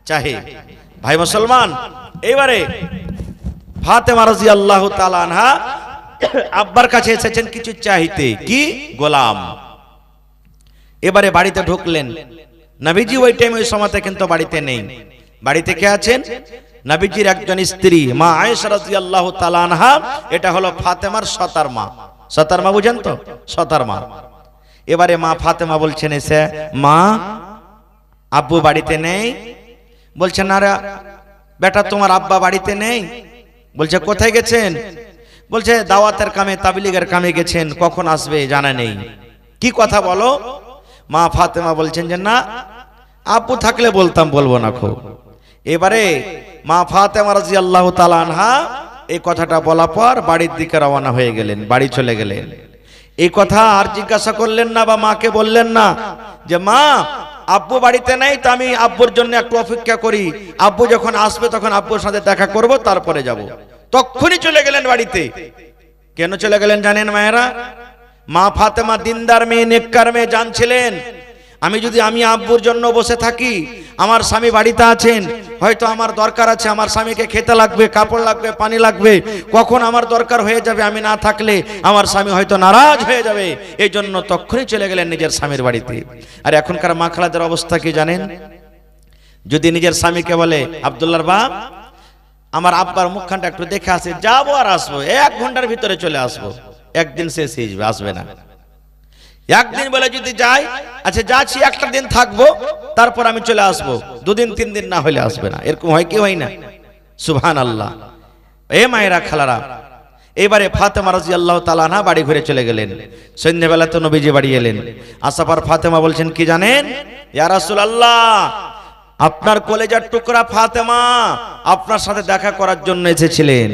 চাহে। ভাই মুসলমান, এবারে ফাতেমা রাদিয়াল্লাহু তাআলা আনহা আব্বার কাছে এসেছেন কিছু চাইতে, কি? গোলাম। এবারে বাড়িতে ঢুকলেন নবীজি, ওই টাইমে ওই সময়তে কিন্তু বাড়িতে নেই। বাড়িতে কে আছেন? নবীজির একজন স্ত্রী মা আয়েশা রাদিয়াল্লাহু তাআলা আনহা, এটা হলো ফাতেমার সতার মা। সতার মা বুঝেন তো? সতার মা। এবারে মা ফাতেমা বলছেন এসে, মা আব্বু বাড়িতে নেই। বলছেন না রে বেটা, তোমার আব্বা বাড়িতে নেই। বলছে কোথায় গেছেন? বলছে দাওয়াতের কামে, তাবলীগের কামে গেছেন, কখন আসবে জানা নেই। কি কথা বলো? মা ফাতেমা বলছেন যে না, আব্বু থাকলে বলতাম, বলবো না খো। এবারে মা ফাতেমা রাদিয়াল্লাহু তাআলা আনহা এই কথাটা বলার পর বাড়ির দিকে রওনা হয়ে গেলেন, বাড়ি চলে গেলেন। এই কথা আর জিজ্ঞাসা করলেন না বা মাকে বললেন না যে মা আব্বু বাড়িতে নেই, তো আমি আব্বুর জন্য একটু অপেক্ষা করি, আব্বু যখন আসবে তখন আব্বুর সাথে দেখা করব, তারপরে যাব। তখনই চলে গেলেন বাড়িতে। কেন চলে গেলেন জানেন মায়েরা? মা ফাতেমা দিনদার মেয়ে, নেককার মেয়ে, জানছিলেন আমি আব্বুর জন্য বসে থাকি, আমার স্বামী বাড়িতে আছেন, হয়তো আমার দরকার আছে, আমার স্বামীকে খেতে লাগবে, কাপড় লাগবে, পানি লাগবে, কখন আমার দরকার হয়ে যাবে, আমি না থাকলে আমার স্বামী হয়তো নারাজ হয়ে যাবে। এই জন্য তখনই চলে গেলেন নিজের স্বামীর বাড়িতে। আর এখনকার মা খালাদের অবস্থা কি জানেন? যদি নিজের স্বামীকে বলে আব্দুল্লাহর বাপ আমার আব্বার মুখখানটা একটু দেখে আসে, যাবো আর আসবো, 1 ঘন্টার ভিতরে চলে আসবো, একদিন শেষ হয়ে যাবে, আসবে না। একদিন বলে যদি যাই, আচ্ছা যাচ্ছি, একটা দিন থাকবো, তারপর আমি চলে আসবো, 2 দিন 3 দিন না হলে আসবে না। এরকম হয় কি হয় না? সুবহানাল্লাহ। এ মায়েরা খালারা, এবারে ফাতেমা রাদিয়াল্লাহু তাআলা আনহা বাড়ি ঘুরে চলে গেলেন। সন্ধ্যাবেলা তো নবীজি বাড়ি এলেন। আসার পর ফাতেমা বলছেন কি জানেন? ইয়া রাসূলুল্লাহ, আপনার কলেজার টুকরা ফাতেমা আপনার সাথে দেখা করার জন্য এসেছিলেন।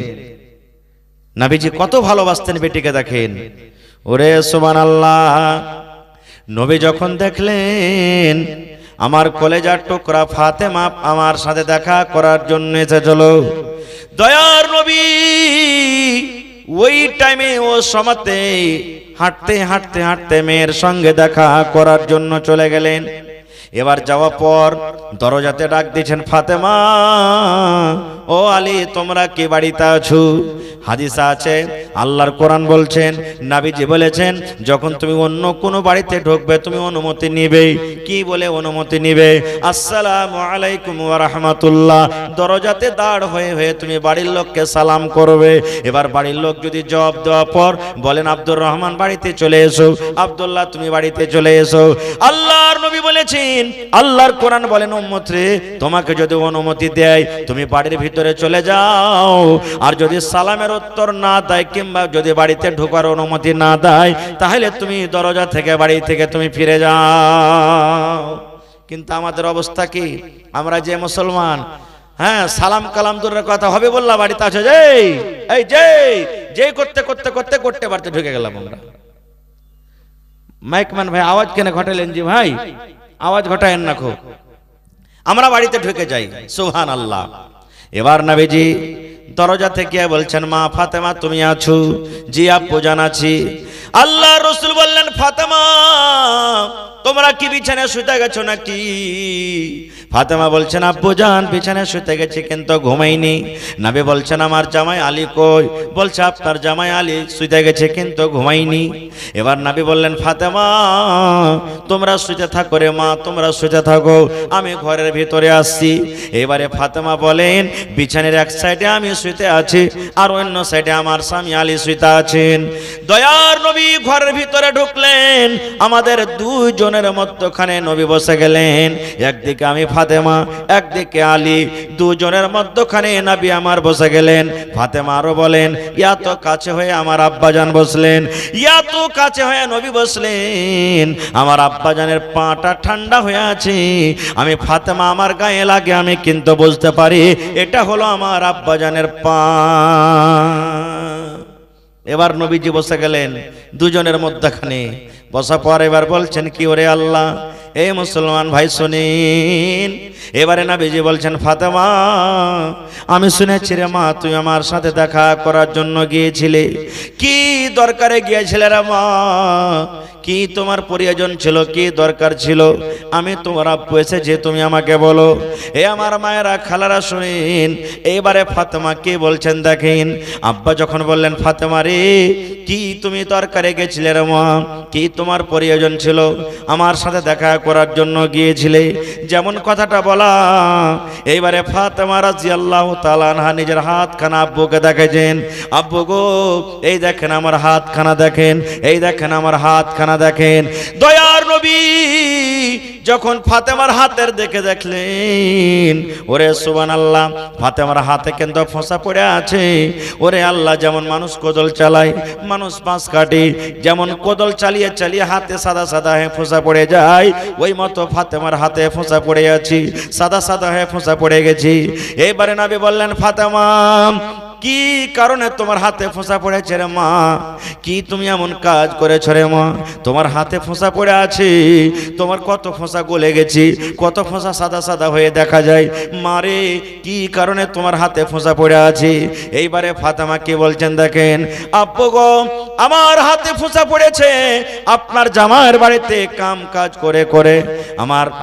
নবীজি কত ভালোবাসতেন বেটিকে, দেখেন। ওরে সুবহানাল্লাহ, নবী যখন দেখলেন আমার কলেজার টুকরা ফাতেমা আমার সাথে দেখা করার জন্য এসেছিল, দয়ার নবী ওই টাইমে ও সময়তে হাঁটতে হাঁটতে হাঁটতে মেয়ের সঙ্গে দেখা করার জন্য চলে গেলেন। এবার যাওয়ার পর দরজাতে ডাক দিয়েছেন, ফাতেমা ও আলী, তোমরা কি বাড়িতে আছো? হাদিসা আছে, আল্লাহর কোরআন বলছেন, নবীজি বলেছেন, যখন তুমি অন্য কোনো বাড়িতে ঢুকবে তুমি অনুমতি নিবে। কি বলে অনুমতি নিবে? আসসালামু আলাইকুম ওয়া রাহমাতুল্লাহ। দরজাতে দাঁড় হয়ে হয়ে তুমি বাড়ির লোককে সালাম করবে। এবার বাড়ির লোক যদি জবাব দেওয়ার পর বলেন আব্দুর রহমান বাড়িতে চলে এসো, আব্দুল্লাহ তুমি বাড়িতে চলে এসো। আল্লাহর নবী বলেছেন, আল্লাহর কোরআন বলেন, উম্মত রে, তোমাকে যদি অনুমতি দেয় তুমি বাড়ির ভিতরে চলে যাও, আর যদি সালামের উত্তর না দেয় কিংবা যদি বাড়িতে ঢোকার অনুমতি না দেয়, তাহলে তুমি দরজা থেকে বাড়ি থেকে তুমি ফিরে যাও। কিন্তু আমাদের অবস্থা কি? আমরা যে মুসলমান, হ্যাঁ, সালাম কালাম দূরের কথা, হবে বললা বাড়িতে আছো, যেই করতে করতে করতে করতে বাড়িতে ঢুকে গেলাম আমরা। মাইকম্যান ভাই আওয়াজ কেন ঘটালেন? জি ভাই আওয়াজ ঘটায়েন না খুব। আমরা বাড়িতে ঢুকে যাই, সুবহানাল্লাহ। এবার নবীজি দরজা থেকে বলছেন, মা ফাতেমা তুমি আছো? জি আব্বু জানাচ্ছি। আল্লাহ রাসূল বললেন, ফাতেমা তোমরা কি বিছানায় শুতে গেছো নাকি? ফাতেমা বলছেন, আব্বু জান বিছানায় শুতে গেছি কিন্তু ঘুমাইনি। নবী বলছেন, আমার জামাই আলী কই? বলছে, আপনার জামাই আলী শুতে গেছে কিন্তু ঘুমাইনি। এবার নবী বললেন, ফাতেমা তোমরা শুতে থাকো রে মা, তোমরা শুতে থাকো, আমি ঘরের ভিতরে আসছি। এবারে ফাতেমা বলেন, বিছানার এক সাইডে আমি শুতে আছি আর অন্য সাইডে আমার স্বামী আলী শুতে আছেন। দয়ার নবী ঘরের ভিতরে ঢুকলেন, আমাদের দুইজনের মধ্যখানে নবী বসে গেলেন। একদিকে আমি ফাতেমা, একদিকে আলী, দুজনের মধ্যখানে নবী আমার বসে গেলেন। ফাতেমা আরো বলেন, ইয়া তো কাছে হয়ে আমার আব্বাজান বসলেন, ইয়া তো কাছে হয়ে নবী বসলেন। আমার আব্বাজানের পাটা ঠান্ডা হয়ে আছে, আমি ফাতেমা আমার গায়ে লাগে আমি কিন্তু বুঝতে পারি এটা হলো আমার আব্বাজানের পা। এবার নবীজি বসে গেলেন দুজনের মধ্যখানে। বসা পর এবার বলছেন, কি ওরে আল্লাহ, এই মুসলমান ভাই শুনিন, এবারে নবীজি বলছেন ফাতেমা আমি শুনেছি রে মা তুই আমার সাথে দেখা করার জন্য গিয়েছিলে, কি দরকারে গিয়েছিলে রে মা, কি তোমার প্রয়োজন ছিল, কি দরকার ছিল, আমি তোমার আব্বু এসেছে তুমি আমাকে বলো। এ আমার মায়েরা খালারা শুনিন, এইবারে ফাতেমা কি বলছেন দেখেন। আব্বা যখন বললেন ফাতেমা রে কি তুমি দরকারে গেছিলে রে মা, কি তোমার প্রয়োজন ছিল, আমার সাথে দেখা করার জন্য গিয়েছিলে, যেমন কথাটা বলা। এইবারে ফাতেমা রাদিয়াল্লাহু তাআলা আনহা নিজের হাতখানা আব্বুকে দেখাইছেন, আব্বু গো এই দেখেন আমার হাতখানা দেখেন, এই দেখেন আমার হাতখানা দেখেন। দয়ার নবী যখন ফাতেমার হাতের দেখে দেখলেন, ওরে সুবহানাল্লাহ ফাতেমার হাতে কিন্তু ফোঁসা পড়ে আছে। ওরে আল্লাহ, যেমন মানুষ কোদল চালায়, মানুষ বাঁশ কাটে, যেমন কোদল চালিয়ে চালিয়ে হাতে সাদা সাদা হয়ে ফোঁসা পড়ে যায়, ওই মতো ফাতেমার হাতে ফোঁসা পড়ে আছি, সাদা সাদা হয়ে ফোঁসা পড়ে গেছি। এইবারে নবী বললেন ফাতেমা কি কারণে তোমার হাতে ফোঁসা পড়েছে রে মা, কি তুমি এমন কাজ করেছ রে মা, তোমার হাতে ফোঁসা পড়ে আছে, তোমার কত ফোঁসা গলে গেছি, কত ফোঁসা সাদা সাদা হয়ে দেখা যায়, মারে কি কারণে তোমার হাতে ফোঁসা পড়ে আছে। এইবারে ফাতেমা কি বলছেন দেখেন, আব্বু গো আমার হাতে ফোঁসা পড়েছে আপনার জামাইয়ের বাড়িতে কাম কাজ করে করে,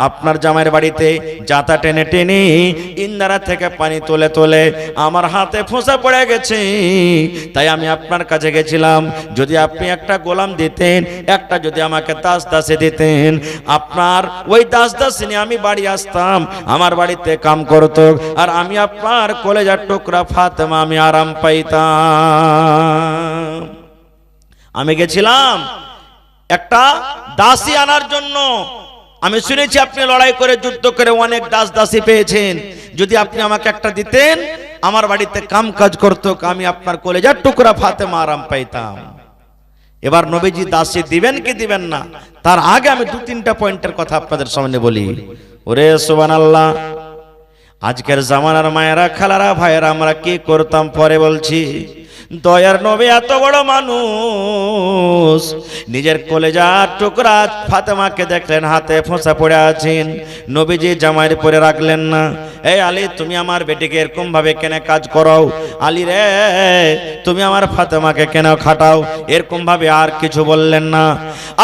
আপনার জামাইয়ের বাড়িতে জাতা টেনে টেনে ইন্দারা থেকে পানি তোলে তোলে আমার হাতে ফোঁসা পড়ে গেছে, তাই আমি আপনার কাছে গেছিলাম, যদি আপনি একটা গোলাম দিতেন, একটা যদি আমাকে দাস দাসে দিতেন, আপনার ওই দাস দাসী নিয়ে আমি বাড়ি আসতাম, আমার বাড়িতে কাম করতো, আর আমি আপনার কলেজার টুকরা ফাতেমা আমি আরাম পাইতাম। আমি গেছিলাম একটা দাসী আনার জন্য, আমি শুনেছি আপনি লড়াই করে যুদ্ধ করে অনেক দাস দাসী পেয়েছেন, যদি আপনি আমাকে একটা দিতেন আমার বাড়িতে কাম কাজ করতো, আমি আপনার কলেজার টুকরা ফাতেমা আরাম পাইতাম। এবার নবীজি দাসী দিবেন কি দিবেন না, তার আগে আমি দু তিনটা পয়েন্টের কথা আপনাদের সামনে বলি। ওরে সুবহানাল্লাহ, আজকের জামানার মায়েরা খালারা ভাইয়েরা আমরা কি করতাম পরে বলছি। দয়ার নবী এত বড় মানুষ, নিজের কলেজার টুকরা ফাতেমাকে দেখলেন হাতে ফোঁসা পড়ে আছেন, নবীজি জামাইয়ের পরে রাখলেন না, এই আলী তুমি আমার বেটিকে এরকম ভাবে কেন কাজ করাও, আলী রে তুমি আমার ফাতেমাকে কেন খাটাও, এরকম ভাবে আর কিছু বললেন না।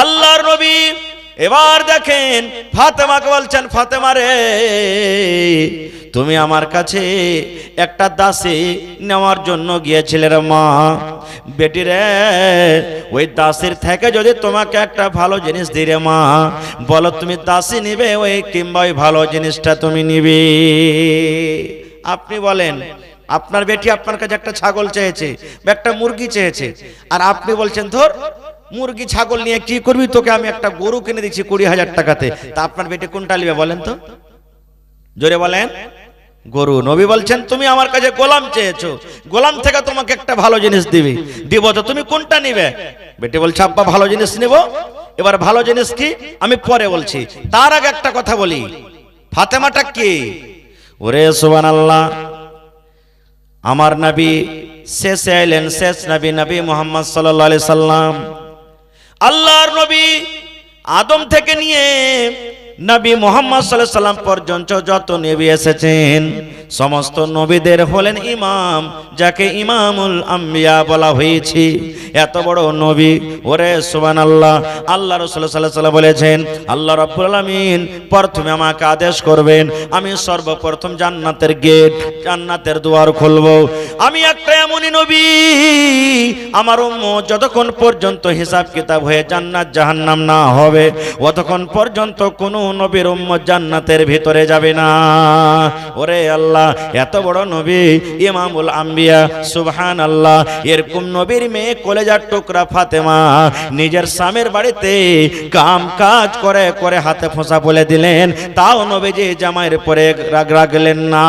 আল্লাহর নবী এবার দেখেন ফাতেমাকে বলছেন, ফাতেমা রে তুমি আমার কাছে একটা দাসী নেওয়ার জন্য গিয়েছিলে রে মা, বেটি রে ওই দাসীর থেকে যদি তোমাকে একটা ভালো জিনিস দিই রে মা, বলো তুমি দাসী নিবে ওই কিংবা ওই ভালো জিনিসটা তুমি নিবে। আপনি বলেন আপনার বেটি আপনার কাছে একটা ছাগল চেয়েছে, একটা মুরগি চেয়েছে, আর আপনি বলছেন ধর মুরগি ছাগল নিয়ে কি করবি, তোকে আমি একটা গরু কিনে দিচ্ছি 20,000 টাকাতে, তা আপনার বেটি কোনটা নিবে বলেন তো, জোরে বলেন। গরু। নবী বলছেন তুমি আমার কাছে গোলাম চেয়েছো, গোলাম থেকে তোমাকে একটা ভালো জিনিস দিব, তো তুমি কোনটা নিবে? বেটি বলছে আব্বা ভালো জিনিস নিব। এবার ভালো জিনিস কি আমি পরে বলছি, তার আগে একটা কথা বলি, ফাতেমাটা কি? ওরে সুবহানাল্লাহ, আমার নবী শেষে আইলেন, শেষ নবী নবী মুহাম্মদ সাল্লাল্লাহু আলাইহি সাল্লাম। আল্লাহর নবী আদম থেকে নিয়ে নবী মুহাম্মদ সাল্লাল্লাহু আলাইহি সাল্লাম পর্যন্ত যত নবী এসেছেন সমস্ত নবীদের হলেন ইমাম, যাকে ইমামুল আম্বিয়া বলা হয়েছে। এত বড় নবী, ওরে সুবহানাল্লাহ। আল্লাহ রাসূল সাল্লাল্লাহু আলাইহি ওয়াসাল্লাম বলেছেন আল্লাহ রাব্বুল আলামিন প্রথমে আমাকে আদেশ করবেন, আমি সর্বপ্রথম জান্নাতের গেট, জান্নাতের দুয়ার খুলব। আমি একটা এমনই নবী, আমার উম্মত যতক্ষণ পর্যন্ত হিসাব কিতাব হয়ে জান্নাত জাহান্নাম না হবে ততক্ষণ পর্যন্ত কোন নবীর উম্মত জান্নাতের ভিতরে যাবে না। ওরে আল্লাহ, এত বড় নবী ইমামুল আম্বিয়া, সুবহানাল্লাহ। এরকম নবীর মেয়ে কলেজার টুকরা ফাতেমা নিজের স্বামীর বাড়িতে কাম কাজ করে করে হাতে ফোঁসা বলে দিলেন, তাও নবীজি জামাইয়ের পরে রাগলেন না।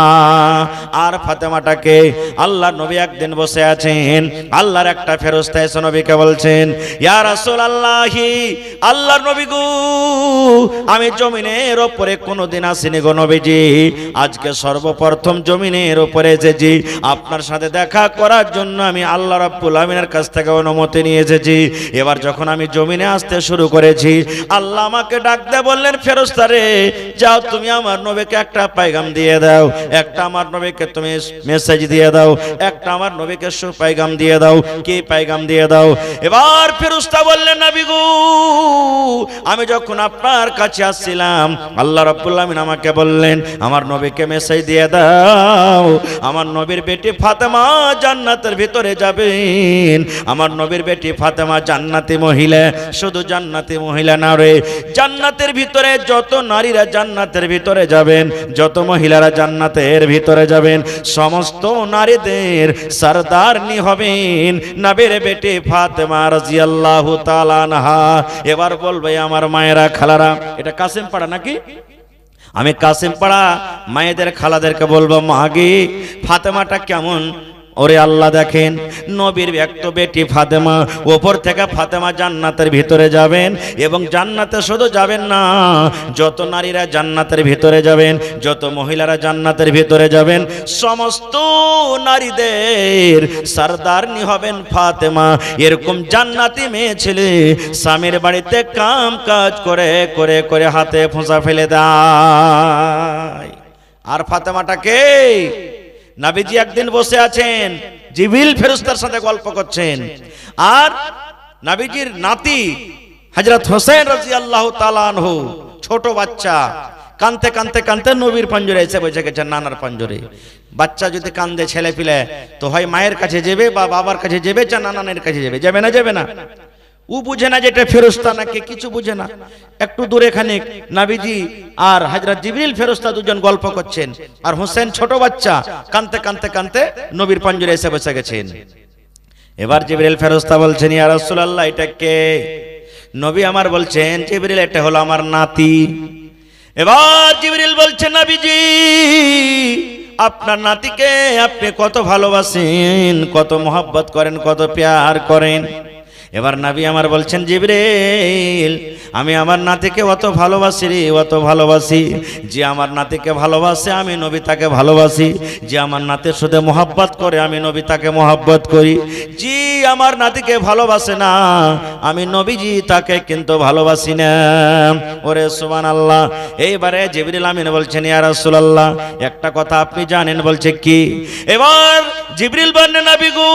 আর ফাতেমাটাকে আল্লাহ নবী একদিন বসে আছেন, আল্লাহর একটা ফেরেশতা এসে নবীকে বলছেন ইয়া রাসূলুল্লাহ, আল্লাহর নবী গো আমি জমিনের উপরে কোনোদিন আসিনি গো নবীজি, আজকে সর্বপ্রথম জমিনের উপরে এসেছি আপনার সাথে দেখা করার জন্য। আমি আল্লাহ রাব্বুল আমিনের কাছ থেকে অনুমতি নিয়ে এসেছি। এবার যখন আমি জমিনে আসতে শুরু করেছি, আল্লাহ আমাকে ডাক দিয়ে বললেন, ফেরেশতা রে, যাও তুমি আমার নবীকে একটা পায়গাম দিয়ে দাও, একটা আমার নবীকে তুমি মেসেজ দিয়ে দাও, একটা আমার নবীকে সুপায়গাম দিয়ে দাও। কি পায়গাম দিয়ে দাও? এবার ফেরেশতা বললেন, নবী গো, আমি যখন আপনার কাছে আসছিলাম, আল্লাহ রাব্বুল আমিন আমাকে বললেন আমার নবীকে মেসেজ দিয়ে দাও, আমার নবীর বেটি ফাতেমা জান্নাতের ভিতরে যাবেন। আমার নবীর বেটি ফাতেমা জান্নাতি মহিলা, শুধু জান্নাতি মহিলা না রে, জান্নাতের ভিতরে যত নারীরা জান্নাতের ভিতরে যাবেন, যত মহিলারা জান্নাতের ভিতরে যাবেন, সমস্ত নারীদের সরদারনি হবেন নবীর বেটি ফাতেমা রাদিয়াল্লাহু তাআলা আনহা। এবার বলবে আমার মায়েরা, খালারা, এটা কাসিম পাড়া নাকি? আমি কাসিম পাড়া মায়েদের খালাদেরকে বলবো, মাগে ফাতেমাটা কেমন? ওরে আল্লাহ, দেখেন নবীর ব্যক্ত বেটি ফাতেমা, ওপর থেকে ফাতেমা জান্নাতের ভিতরে যাবেন, এবং জান্নাতে শুধু যাবেন না, যত নারীরা জান্নাতের ভিতরে যাবেন, যত মহিলারা জান্নাতের ভিতরে যাবেন, সমস্ত নারীদের সরদারনি হবেন ফাতেমা। এরকম জান্নাতি মেয়ে ছেলে স্বামীর বাড়িতে কাম কাজ করে করে করে হাতে ফোঁসা ফেলে দেয়। আর ফাতেমাটাকে নবীজি একদিন বসে আছেন, জিবরিল ফেরেশতার সাথে গল্প করছেন, আর নবীজির নাতি হযরত হোসেন রাদিয়াল্লাহু তাআলা আনহু, ছোট বাচ্চা, কানতে কানতে কানতে নবীর পাঞ্জরে এসে বসে গেছে, নানার পাঞ্জরে। বাচ্চা যদি কান্দে, ছেলে পিলে, তো হয় মায়ের কাছে যাবে বা বাবার কাছে যাবে, যা নানানের কাছে যাবে, যাবে না? যাবে না। ও বুঝে না যে এটা ফেরেশতা নাকি, কিছু বুঝে না। একটু দূরে খানিক নবীজি আর হযরত জিবরিল ফেরেশতা দুজন গল্প করছেন, আর হোসেন ছোট বাচ্চা কানতে কানতে কানতে নবীর পাঞ্জরে এসে বসে গেছেন। এবার জিবরিল ফেরেশতা বলছেন, ইয়া রাসূলুল্লাহ, এটা কে? নবী আমার বলছেন, জিবরিল, এটা হলো আমার নাতি। এবার জিবরিল বলছেন, নবীজি, আপনার নাতিকে আপনি কত ভালোবাসেন, কত মহব্বত করেন, কত প্যার করেন। এবার নবী আমার বলছেন, জিবরিল, আমি আমার নাতিকে অত ভালোবাসি রে, অত ভালোবাসি, যে আমার নাতিকে ভালোবাসে আমি নবী তাকে ভালোবাসি, যে আমার নাতির সাথে মহব্বত করে আমি নবী তাকে মহব্বত করি, যে আমার নাতিকে ভালোবাসে না আমি নবীজি তাকে কিন্তু ভালোবাসি না। ওরে সুবহানাল্লাহ। এইবারে জিবরিল আমিন বলছেন, ইয়া রাসূলুল্লাহ, একটা কথা আপনি জানেন? বলছে কি? এবার জিবরিল বলেন, নবী গো,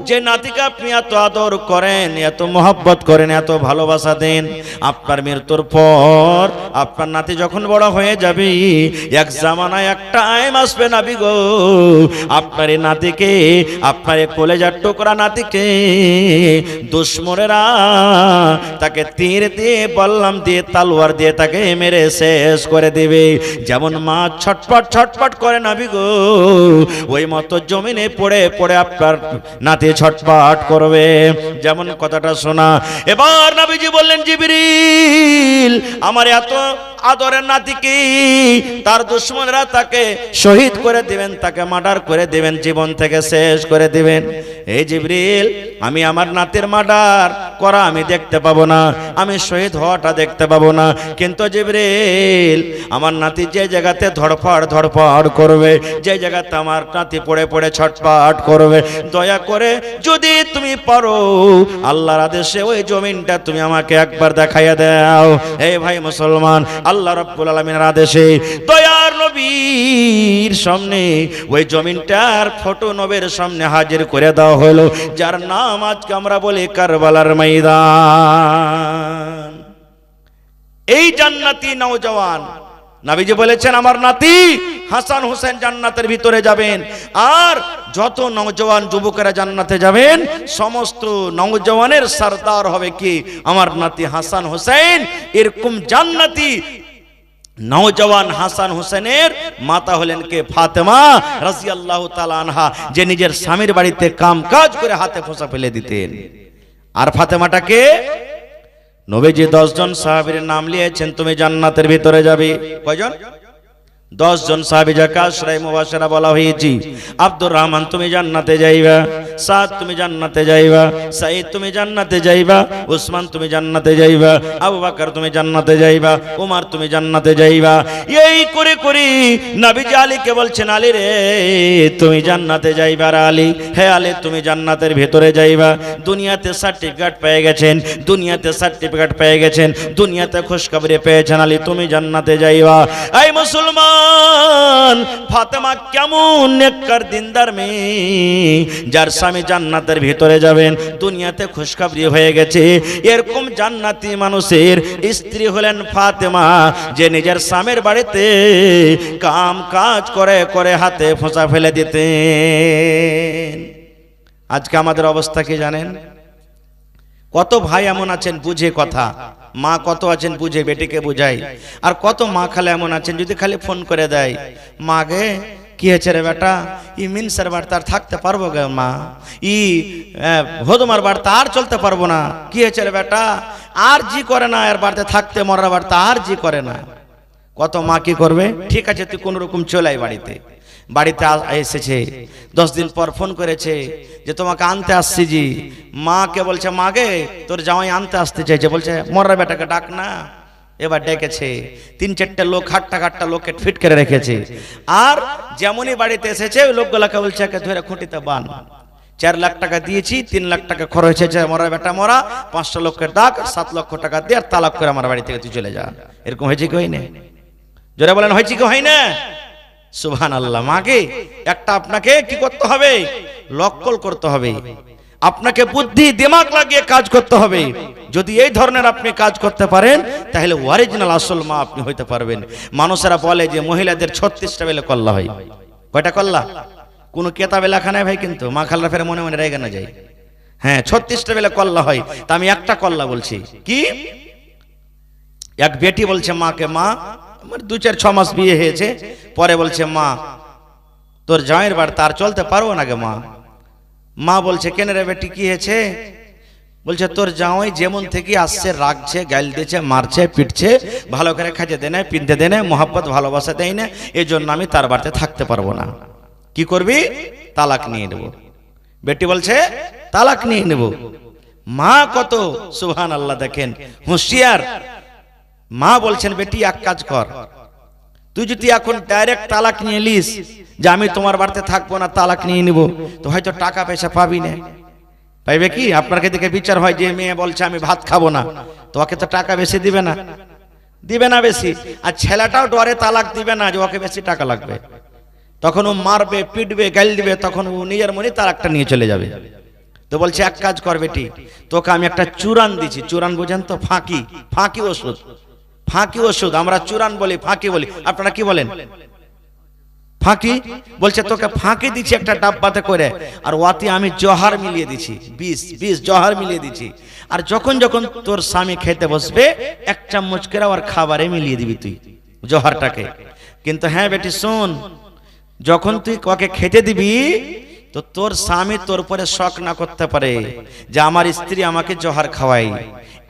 যে নাতিকে আপনি এত আদর করেন, এত মহব্বত করেন, এত ভালোবাসা দেন, আপনার মৃত্যুর পর আপনার নাতি যখন বড় হয়ে যাবে, এক জামানায় একটা টাইম আসবে নবী গো, আপনার এই নাতিকে, আপনার এই কলেজার টুকরা নাতিকে দুশমনেরা তাকে তীর দিয়ে, বল্লাম দিয়ে, তালোয়ার দিয়ে তাকে মেরে শেষ করে দেবে। যেমন মা ছটপট ছটপট করে নবী গো, ওই মতো জমিনে পড়ে পড়ে আপনার নাতি ছটপট করবে। যেমন কথাটা শোনা। এবার নবীজি বললেন, জিবরিল, আমার এত আদরের নাতিকে তার দুশমনরা তাকে শহীদ করে দিবেন, তাকে মার্ডার করে দিবেন, জীবন থেকে শেষ করে দিবেন। এই জিবরিল, আমি আমার নাতির মার্ডার করা আমি দেখতে পাবো না, আমি শহীদ হওয়াটা দেখতে পাবো না, কিন্তু জিবরিল, আমার নাতি যে জায়গাতে ধড়ফড় ধড়ফড় করবে, যে জায়গাতে আমার নাতি পড়ে পড়ে ছটপট করবে, দয়া করে যদি তুমি পারো আল্লাহর আদেশে ওই জমিনটা তুমি আমাকে একবার দেখাইয়া দাও। এই ভাই মুসলমান, আল্লাহ রাব্বুল আলামিনের আদেশে দয়ার নবীর সামনে ওই জমিনটার ফটো নবীর সামনে হাজির করে দেওয়া হলো, যার নাম আজকে আমরা বলি কারবালার ময়দান। এই জান্নাতি নওজওয়ান, নবীজি বলেছেন আমার নাতি হাসান হোসেন জান্নাতের ভিতরে যাবেন, আর যত নওজওয়ান যুবকেরা জান্নাতে যাবেন, সমস্ত নওজওয়ানের সরদার হবে কি আমার নাতি হাসান হোসেন। এরকম জান্নাতি নওজওয়ান হাসান হোসেনের মাতা হলেন কে? ফাতেমা রাদিয়াল্লাহু তাআলা আনহা, যে নিজের স্বামীর বাড়িতে কাম কাজ করে হাতে ফোঁসা ফেলে দিতেন। আর ফাতেমাটাকে নবীজি 10 জন সাহাবীর নাম লিয়েছেন, তুমি জান্নাতের ভিতরে যাবে। কয়জন? 10 জন সাহাবী, যাকে আশরায়ে মুবাশশারা বলা হয়েছে। আব্দুর রহমান, তুমি জান্নাতে যাইবা। সাদ তুমি জান্নাতে যাইবা, সাইদ তুমি জান্নাতে যাইবা, উসমান তুমি জান্নাতে যাইবা, আবু বকর তুমি জান্নাতে যাইবা, উমর তুমি জান্নাতে যাইবা। এই করে করে নবীজি আলীকে বলছেন, আলী রে তুমি জান্নাতে যাইবা, আর আলী হে আলী তুমি জান্নাতের ভেতরে যাইবা। দুনিয়াতে সার্টিফিকেট পেয়ে গেছেন, দুনিয়াতে সার্টিফিকেট পেয়ে গেছেন, দুনিয়াতে খুশখবরি পেয়েছেন, আলী তুমি জান্নাতে যাইবা। এই মুসলমান, ফাতেমা কেমন নেককার দিনদার মেয়ে, যার স্বামী জান্নাতের ভিতরে যাবেন, দুনিয়াতে খুশখবরি হয়ে গেছে। এরকম জান্নাতি মানুষের স্ত্রী হলেন ফাতেমা, যে নিজের স্বামীর বাড়িতে কাম কাজ করে করে হাতে ফোঁচা ফেলে দিতেন। আজকে আমাদের অবস্থা কি জানেন? কত ভাই এমন আছেন বুঝে কথা, মা কত আছেন বুঝে বেটিকে বুঝাই, আর কত মা খালে এমন আছেন যদি খালি ফোন করে দেয়, মা গে কি হয়েছে রে বেটা, ই মিনসার বাড়িতে আর থাকতে পারবো গে মা, ই ভদমার বাড়িতে আর চলতে পারবো না, কি হয়েছে রে বেটা, আর জি করে না, এর বাড়িতে থাকতে, মরার বাড়িতে আর জি করে না। কত মা কি করবে, ঠিক আছে তুই কোন রকম চলে আয় বাড়িতে। বাড়িতে এসেছে 10 দিন পর ফোন করেছে যে তোমাকে আনতে আসছি জি। মাকে বলছে, মা গে তোর জামাই আনতে আসতে চাইছে। বলছে মরার বেটাকে ডাক না। এবার ডেকেছে, 3-4টে লোক, হাট্টা লোককে ফিট করে রেখেছে। আর যেমনই বাড়িতে এসেছে ওই লোকগুলাকে বলছে একে ধরে খুঁটিতে বান। 4 লাখ টাকা দিয়েছি, 3 লাখ টাকা খরচ হয়েছে, মরার বেটা মরা, 5টা লোককে ডাক, 7 লক্ষ টাকা দিয়ে আর তালাক করে আমার বাড়ি থেকে তুই চলে যা। এরকম হয়েছে কি হয় না? জোরে বলেন হয়েছে কি হয় না? সুবহানাল্লাহ। মাকে একটা আপনাকে কি করতে হবে, লক্কল করতে হবে, আপনাকে বুদ্ধি দিমাগ লাগিয়ে কাজ করতে হবে। যদি এই ধরনের আপনি কাজ করতে পারেন তাহলে অরিজিনাল আসল মা আপনি হইতে পারবেন। মানুষেরা বলে যে মহিলাদের 36টা বেলে কল্লা হয়। কয়টা কল্লা? কোনো কেতাবে লেখা নাই ভাই, কিন্তু মা খালরা ফের মনে মনে রেগে না যায়। হ্যাঁ 36টা বেলে কল্লা হয়, তা আমি একটা কল্লা বলছি। কি? এক বেটি বলছে মাকে, মা আমার 2-4-6 মাস বিয়ে হয়েছে, পরে বলছে মা তোর জামাইয়ের বাড়ি তার চলতে পারবো না গে মা। মা বলছে কেন রে বেটি কি হয়েছে? বলছে তোর জামাই যেমন থেকে আসছে, রাগছে, গাল দিচ্ছে, মারছে, পিটছে, ভালো করে খাইতে দেয় না, পিনতে দেয় না, মহব্বত ভালোবাসা দেয় না, এই জন্য আমি তার বাড়িতে থাকতে পারবো না। কি করবি? তালাক নিয়ে নেব। বেটি বলছে তালাক নিয়ে নেব। মা কত সুবহানাল্লাহ, দেখেন হুঁশিয়ার। মা বলছেন বেটি এক কাজ কর, তুই যদি এখন ডাইরেক্ট তালাক নিয়ে লিস যে আমি তোমার বাড়িতে থাকবো না, তালাক নিয়ে নিব, তো হয়তো টাকা পয়সা পাবি না। পাইবে কি? আপনার দিকে বিচার হয় যে মেয়ে বলছে আমি ভাত খাবো না, তো ওকে তো টাকা বেশি দিবে না, দিবে না বেশি। আর ছেলেটাও ডরে তালাক দিবে না যে ওকে বেশি টাকা লাগবে, তখন ও মারবে, পিটবে, গাল দিবে, তখন ও নিজের মনে তালাকটা নিয়ে চলে যাবে। তো বলছে এক কাজ কর বেটি, তোকে আমি একটা চুরান দিছি। চুরান বোঝেন তো? ফাঁকি, ফাঁকি ওষুধ, ফাঁকি ওষুধ। আমরা চুরান বলি, ফাঁকি বলি, আপনারা কি বলেন? ফাঁকি। বলছে তোকে ফাঁকি দিচ্ছি একটা ডাব্বাতে করে, আর ওয়াতে আমি জহর মিলিয়ে দিছি, 20 জহর মিলিয়ে দিছি। আর যখন যখন তোর স্বামী খেতে বসবে 1 চামচ করে আর খাবারে মিলিয়ে দিবি তুই জহরটাকে। কিন্তু হ্যাঁ বেটি শোন, যখন তুই ওকে খেতে দিবি তো তোর স্বামী তোর উপরে শক না করতে পারে যে আমার স্ত্রী আমাকে জহর খাওয়াই।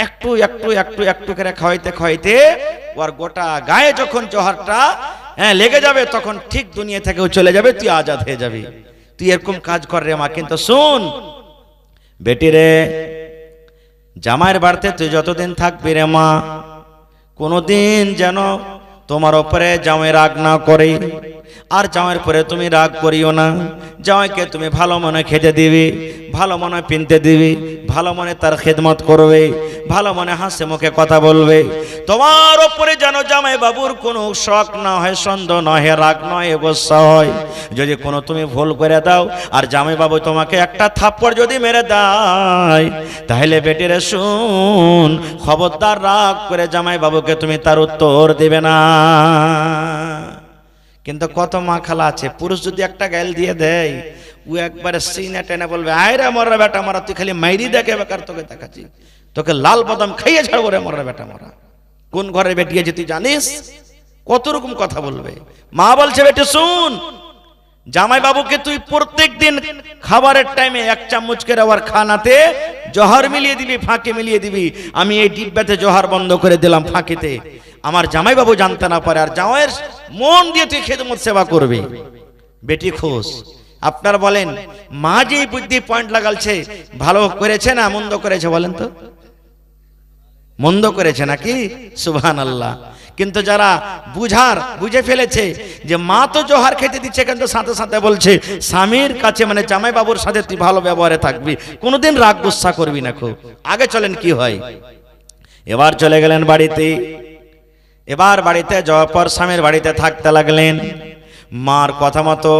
একটু একটু একটু একটু করে খাওয়াইতে খাওয়াইতে ওর গোটা গায়ে যখন জহরটা লেগে যাবে, তখন ঠিক দুনিয়া থেকেও চলে যাবে, তুই আজাদ হয়ে যাবি। তুই এরকম কাজ কর রে মা। কিন্তু শোন বেটি রে, জামাইয়ের বাড়িতে তুই যতদিন থাকবি রে মা, কোনোদিন যেন তোমার উপরে জামাই রাগ না করে, আর জামাইয়ের পরে তুমি রাগ করিও না। জামাইকে তুমি ভালো মনে খেতে দিবি, ভালো মনে পিনতে দিবি, ভালো মনে তার খেদমত করবে, ভালো মনে হাসে মুখে কথা বলবে। তোমার উপরে যেন জামাই বাবুর কোনো শখ না হয়, সন্দেহ না হয়, রাগ নয়, গোসা হয়। যদি কোনো তুমি ভুল করে দাও আর জামাই বাবু তোমাকে একটা থাপ্পড় যদি মেরে দেয়, তাহলে বেটিরে শুন, খবরদার রাগ করে জামাই বাবুকে তুমি তার উত্তর দিবে না। কিন্তু কত মা খালা আছে, পুরুষ যদি একটা গাল দিয়ে দেয়, ও একবারে সিনা টেনে বলবে আয়রা মরা বেটা মরা, তুই খালি মাইরি দেখে বেকার, তোকে দেখাচ্ছি, তোকে লাল বাদাম খাইয়ে ছাড়বো রে মরা বেটা মরা। কোন ঘরে বেটিয়েছে তুই জানিস? কত রকম কথা বলবে। মা বলছে বেটি শুন, জামাই বাবুকে তুই প্রত্যেক দিন খাবারের টাইমে 1 চামচ করে আবার খানাতে জহর মিলিয়ে দিবি, ফাঁকি মিলিয়ে দিবি। আমি এই ডিব্বাতে জহর বন্ধ করে দিলাম ফাঁকিতে, আমার জামাই বাবু জানতে না পারে, আর জামাইয়ের মন দিয়ে তুই খেদমত সেবা করবি। বেটি খুশ। আপনারা বলেন মা যে বুদ্ধি পয়েন্ট লাগালছে ভালো করেছে না মন্দ করেছে বলেন তো? মন্দ করেছে নাকি? সুবহানাল্লাহ। কিন্তু যারা বুঝে ফেলেছে যে মা তো জোহার খেতে দিচ্ছে, কিন্তু সাথে সাথে বলছে স্বামীর কাছে মানে জামাই বাবুর সাথে তুই ভালো ব্যবহারে থাকবি, কোনোদিন রাগ গুসা করবি না। খুব আগে চলেন কি হয়। এবার চলে গেলেন বাড়িতে। এবার বাড়িতে যাওয়ার পর স্বামীর বাড়িতে থাকতে লাগলেন। মার কথা মতো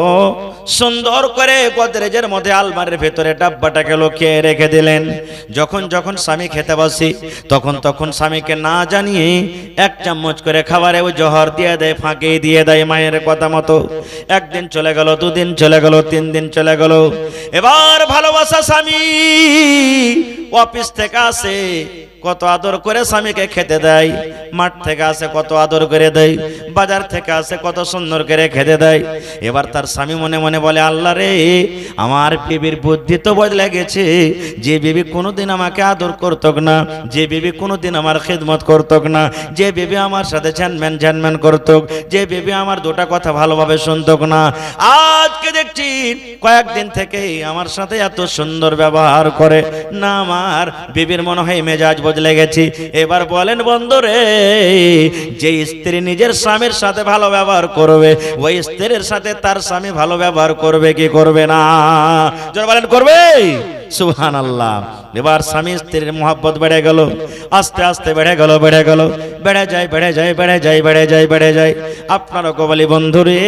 সুন্দর করে গোদরেজের মধ্যে আলমারির ভেতরে ডাব্বাটাকে লুকিয়ে রেখে দিলেন। যখন যখন স্বামী খেতে বসে তখন তখন স্বামীকে না জানিয়ে এক চামচ করে খাবারে ওই জহর দিয়ে দেয়, ফাঁকে দিয়ে দেয় মায়ের কথা মতো। একদিন চলে গেল, দুদিন চলে গেল, 3 দিন চলে গেল। এবার ভালোবাসা স্বামী অফিস থেকে আসে, কত আদর করে স্বামীকে খেতে দেয়। মাঠ থেকে আসে কত আদর করে দেয়, বাজার থেকে আসে কত সুন্দর করে খেতে দেয়। এবার তার স্বামী মনে মনে বলে, আল্লাহ রে, আমার বিবির বুদ্ধি তো বদলে গেছে। যে বিবি কোনোদিন আমাকে আদর করতক না, যে বিবি কোনোদিন আমার খেদমত করতক না, যে বিবি আমার সাথে ঝ্যানম্যান করতক, যে বিবি আমার দুটা কথা ভালোভাবে শুনতক না, আজকে দেখছি কয়েকদিন থেকে আমার সাথে এত সুন্দর ব্যবহার করে না। আমার বিবির মনে হয় মেজাজ বদলে গেছি। এবার বলেন বন্ধুরে, যে স্ত্রী নিজের স্বামীর সাথে ভালো ব্যবহার করবে, ওই স্ত্রীর সাথে তার স্বামী ভালো ব্যবহার করবে কি করবে না? যারা বলেন করবে। সুবহানাল্লাহ। এবার স্বামী স্ত্রীর মহব্বত বেড়ে গেল, আস্তে আস্তে বেড়ে গেল, বেড়ে যায়। আপনারা বলি বন্ধুরে,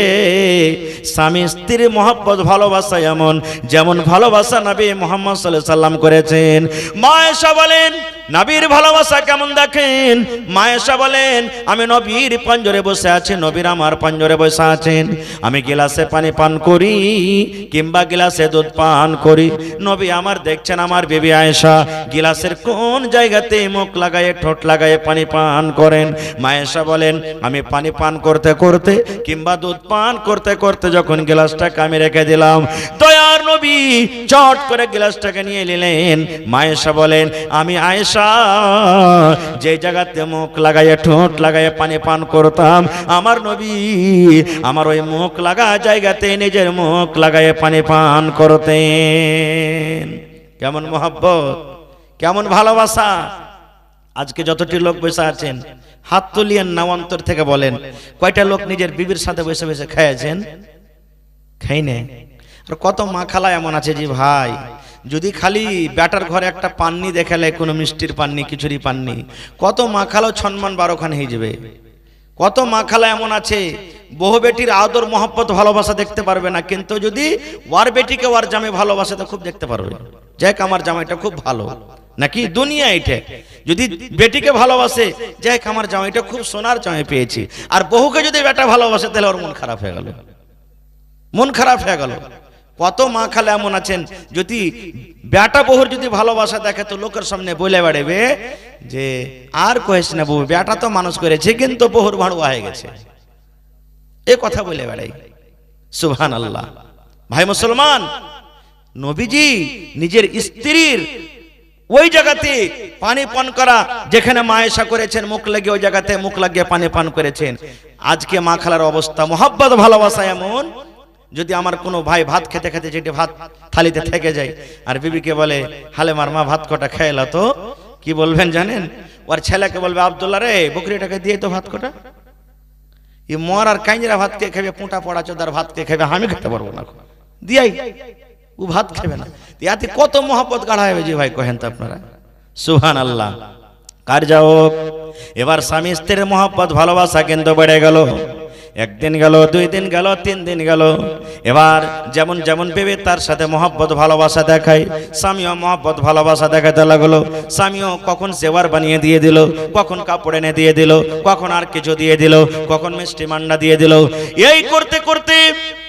স্বামী স্ত্রীর মহব্বত ভালোবাসা এমন যেমন ভালোবাসা নবী মুহাম্মদ সাল্লাল্লাহু আলাইহি সাল্লাম করেছেন। মা আয়েশা বলেন নবীর ভালোবাসা কেমন দেখেন। মা আয়েশা বলেন, আমি নবীর পাঞ্জরে বসে আছি, নবীর আমার পাঞ্জরে বসে আছেন। আমি গিলাসে পানি পান করি কিংবা গিলাসে দুধ পান করি, নবী আমার দেখছেন আমার বিবি আয়েশা গিলাসের কোন জায়গাতে মুখ লাগায়ে ঠোঁট লাগায়ে পানি পান করেন। মা আয়েশা বলেন, আমি পানি পান করতে করতে কিংবা দুধ পান করতে করতে যখন গিলাসটাকে আমি রেখে দিলাম, দয়ার নবী চট করে গিলাসটাকে নিয়ে নিলেন। মা আয়েশা বলেন, আমি আয়েশা যে জায়গাতে মুখ লাগায়ে ঠোঁট লাগায়ে পানি পান করতাম, আমার নবী আমার ওই মুখ লাগা জায়গাতে নিজের মুখ লাগায়ে পানি পান করতেন। কেমন মহব্বত, কেমন ভালোবাসা। আজকে যতটি লোক বসে আছেন হাত তুলিয়েন না, অন্তর থেকে বলেন কয়টা লোক নিজের বিবির সাথে বসে বসে খেয়েছেন? খাই না। আর কত মা খালা এমন আছে যে ভাই যদি খালি ব্যাটার ঘরে একটা পান্নি দেখালে, কোনো মিষ্টির পান্নি কিছুরি পান্নি, কত মা খালাও সম্মান 12খান হয়ে যাবে। কত মা খালা এমন আছে বহু বেটির আদর মহব্বত ভালোবাসা দেখতে পারবে না, কিন্তু যদি ওয়ার বেটিকে ওয়ার জামাই ভালোবাসে তো খুব দেখতে পারবে। যাক আমার জামাইটা খুব ভালো, নাকি দুনিয়া এটা। যদি বেটিকে ভালোবাসে, যাক আমার জামাইটা খুব সোনার জামাই পেয়েছি, আর বহুকে যদি বেটা ভালোবাসে তাহলে ওর মন খারাপ হয়ে গেল, মন খারাপ হয়ে গেল। কত মা খালা এমন আছেন যদি বেটা বহুর যদি ভালোবাসা দেখে তো লোকের সামনে বলে বেড়াবে যে আর কইস না বউ, বেটা তো মানুষ করেছে কিন্তু বহুর ভাড়ুয়া হয়ে গেছে, এ কথা বলে বেড়াই। সুবহানাল্লাহ। ভাই মুসলমান, নবীজি নিজের স্ত্রীর ওই জায়গাতে পানি পান করা যেখানে মা আয়েশা করেছেন, মুখ লাগিয়ে ওই জায়গাতে মুখ লাগিয়ে পানি পান করেছেন। আজকে মা খালার অবস্থা মহব্বত ভালোবাসা এমন, যদি আমার কোনো ভাই ভাত খেতে খেতে যেটি ভাত থালিতে থেকে যায় আর বিবিকে বলে, হালে মার মা ভাত কটা খেলা, তো কি বলবেন জানেন? ওর ছেলেকে বলবে, আব্দুল্লাহ রে বকরিটাকে দিয়ে তো ভাত কটা। এই মর আর কাইঞ্জরা ভাত কে খাবে, পুঁটা পড়া চোদার ভাত কে খাবে, আমি খেতে পারবো না, দিয়াই ও ভাত খাবে না। ইয়াতে কত মহব্বত গাঢ়া হবে যে ভাই কহেন তো আপনারা। সুবহানাল্লাহ। কার যাও এবার স্বামী স্ত্রীর মহব্বত ভালোবাসা কিন্তু বেড়ে গেল। একদিন গেল, 2 দিন গেল, 3 দিন গেল। এবার যেমন যেমন ভেবে তার সাথে মহব্বত ভালোবাসা দেখায়, স্বামীও মহব্বত ভালোবাসা দেখাতে লাগলো। স্বামীও কখন সেবার বানিয়ে দিয়ে দিল, কখন কাপড় এনে দিয়ে দিল, কখন আর কিছু দিয়ে দিল, কখন মিষ্টি মান্ডা দিয়ে দিল। এই করতে করতে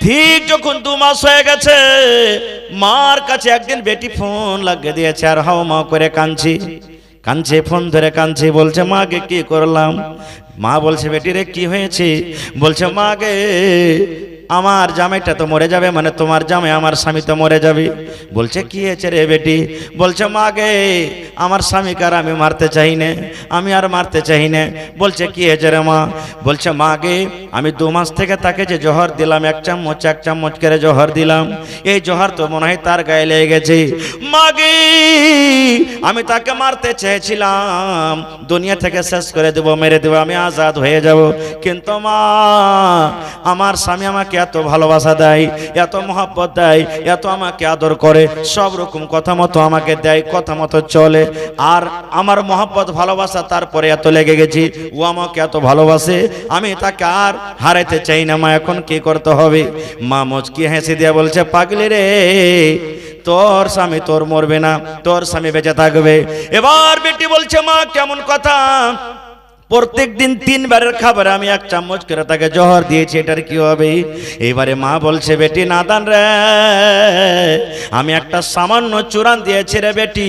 ঠিক যখন 2 মাস হয়ে গেছে, মার কাছে একদিন বেটি ফোন লাগিয়ে দিয়েছে আর হাও মা করে কাঁদছে, ফোন ধরে কাঁদছে, বলছে মাকে কি করলাম। মা বলছে, বেটি রে কি হয়েছে? বলছে, মা গে আমার জামাইটা তো মরে যাবে, মানে তোমার জামাই আমার স্বামী তো মরে যাবে। বলছে কি হয়েছে রে বেটি? বলছে মা গে, আমার স্বামীকে আর আমি মারতে চাই না, আমি আর মারতে চাই না। বলছে কি হয়েছে রে মা? বলছে মা গে, আমি 2 মাস থেকে তাকে যে জহর দিলাম, এক চামচ করে জহর দিলাম, এই জহর তো মনে হয় তার গায়ে লেগে গেছে। মা গে, আমি তাকে মারতে চেয়েছিলাম, দুনিয়া থেকে শেষ করে দেব, মেরে দেব, আমি আজাদ হয়ে যাব। কিন্তু মা, আমার স্বামী আমাকে এত ভালোবাসা দেয়, এত মহব্বত দেয়, এত আমাকে আদর করে, সব রকম কথা মতো আমাকে দেয়, কথা মতো চলে। আর আমার মহব্বত ভালোবাসা তারপরে এত লেগে গেছি, ও আমাকে এত ভালোবাসে, আমি তাকে আর হারাইতে চাই না। মা, এখন কি করতে হবে? মা মুচকি হেসে দিয়ে বলছে, পাগলি রে, তোর স্বামী তোর মরবে না, তোর স্বামী বেঁচে থাকবে। এবার বেটি বলছে, মা কেমন কথা? প্রত্যেক দিন 3 বারের খাবারে আমি 1 চামচ করে তাকে জহর দিয়েছি, এটার কি হবে? এইবারে মা বলছে, বেটি নাদান রে, আমি একটা সামান্য চূড়ান দিয়েছি রে বেটি,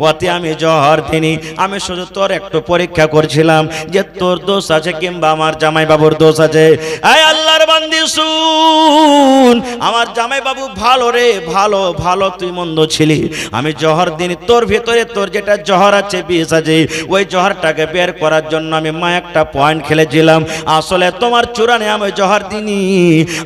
ওতে আমি জহর দিইনি। আমি শুধু তোর একটু পরীক্ষা করছিলাম যে তোর দোষ আছে কিংবা আমার জামাই বাবুর দোষ আছে। এই আল্লাহর বান্দি শুন, আমার জামাই বাবু ভালো রে, ভালো ভালো, তুই মন্দ ছিলি, আমি জহর দিইনি। তোর ভিতরে তোর যেটা জহর আছে, বিষ আছে, ওই জহরটাকে বের করার জন্য আমি মা একটা পয়েন্ট খেলেছিলাম। আসলে তোমার চূড়ানে আমি জহর দিইনি,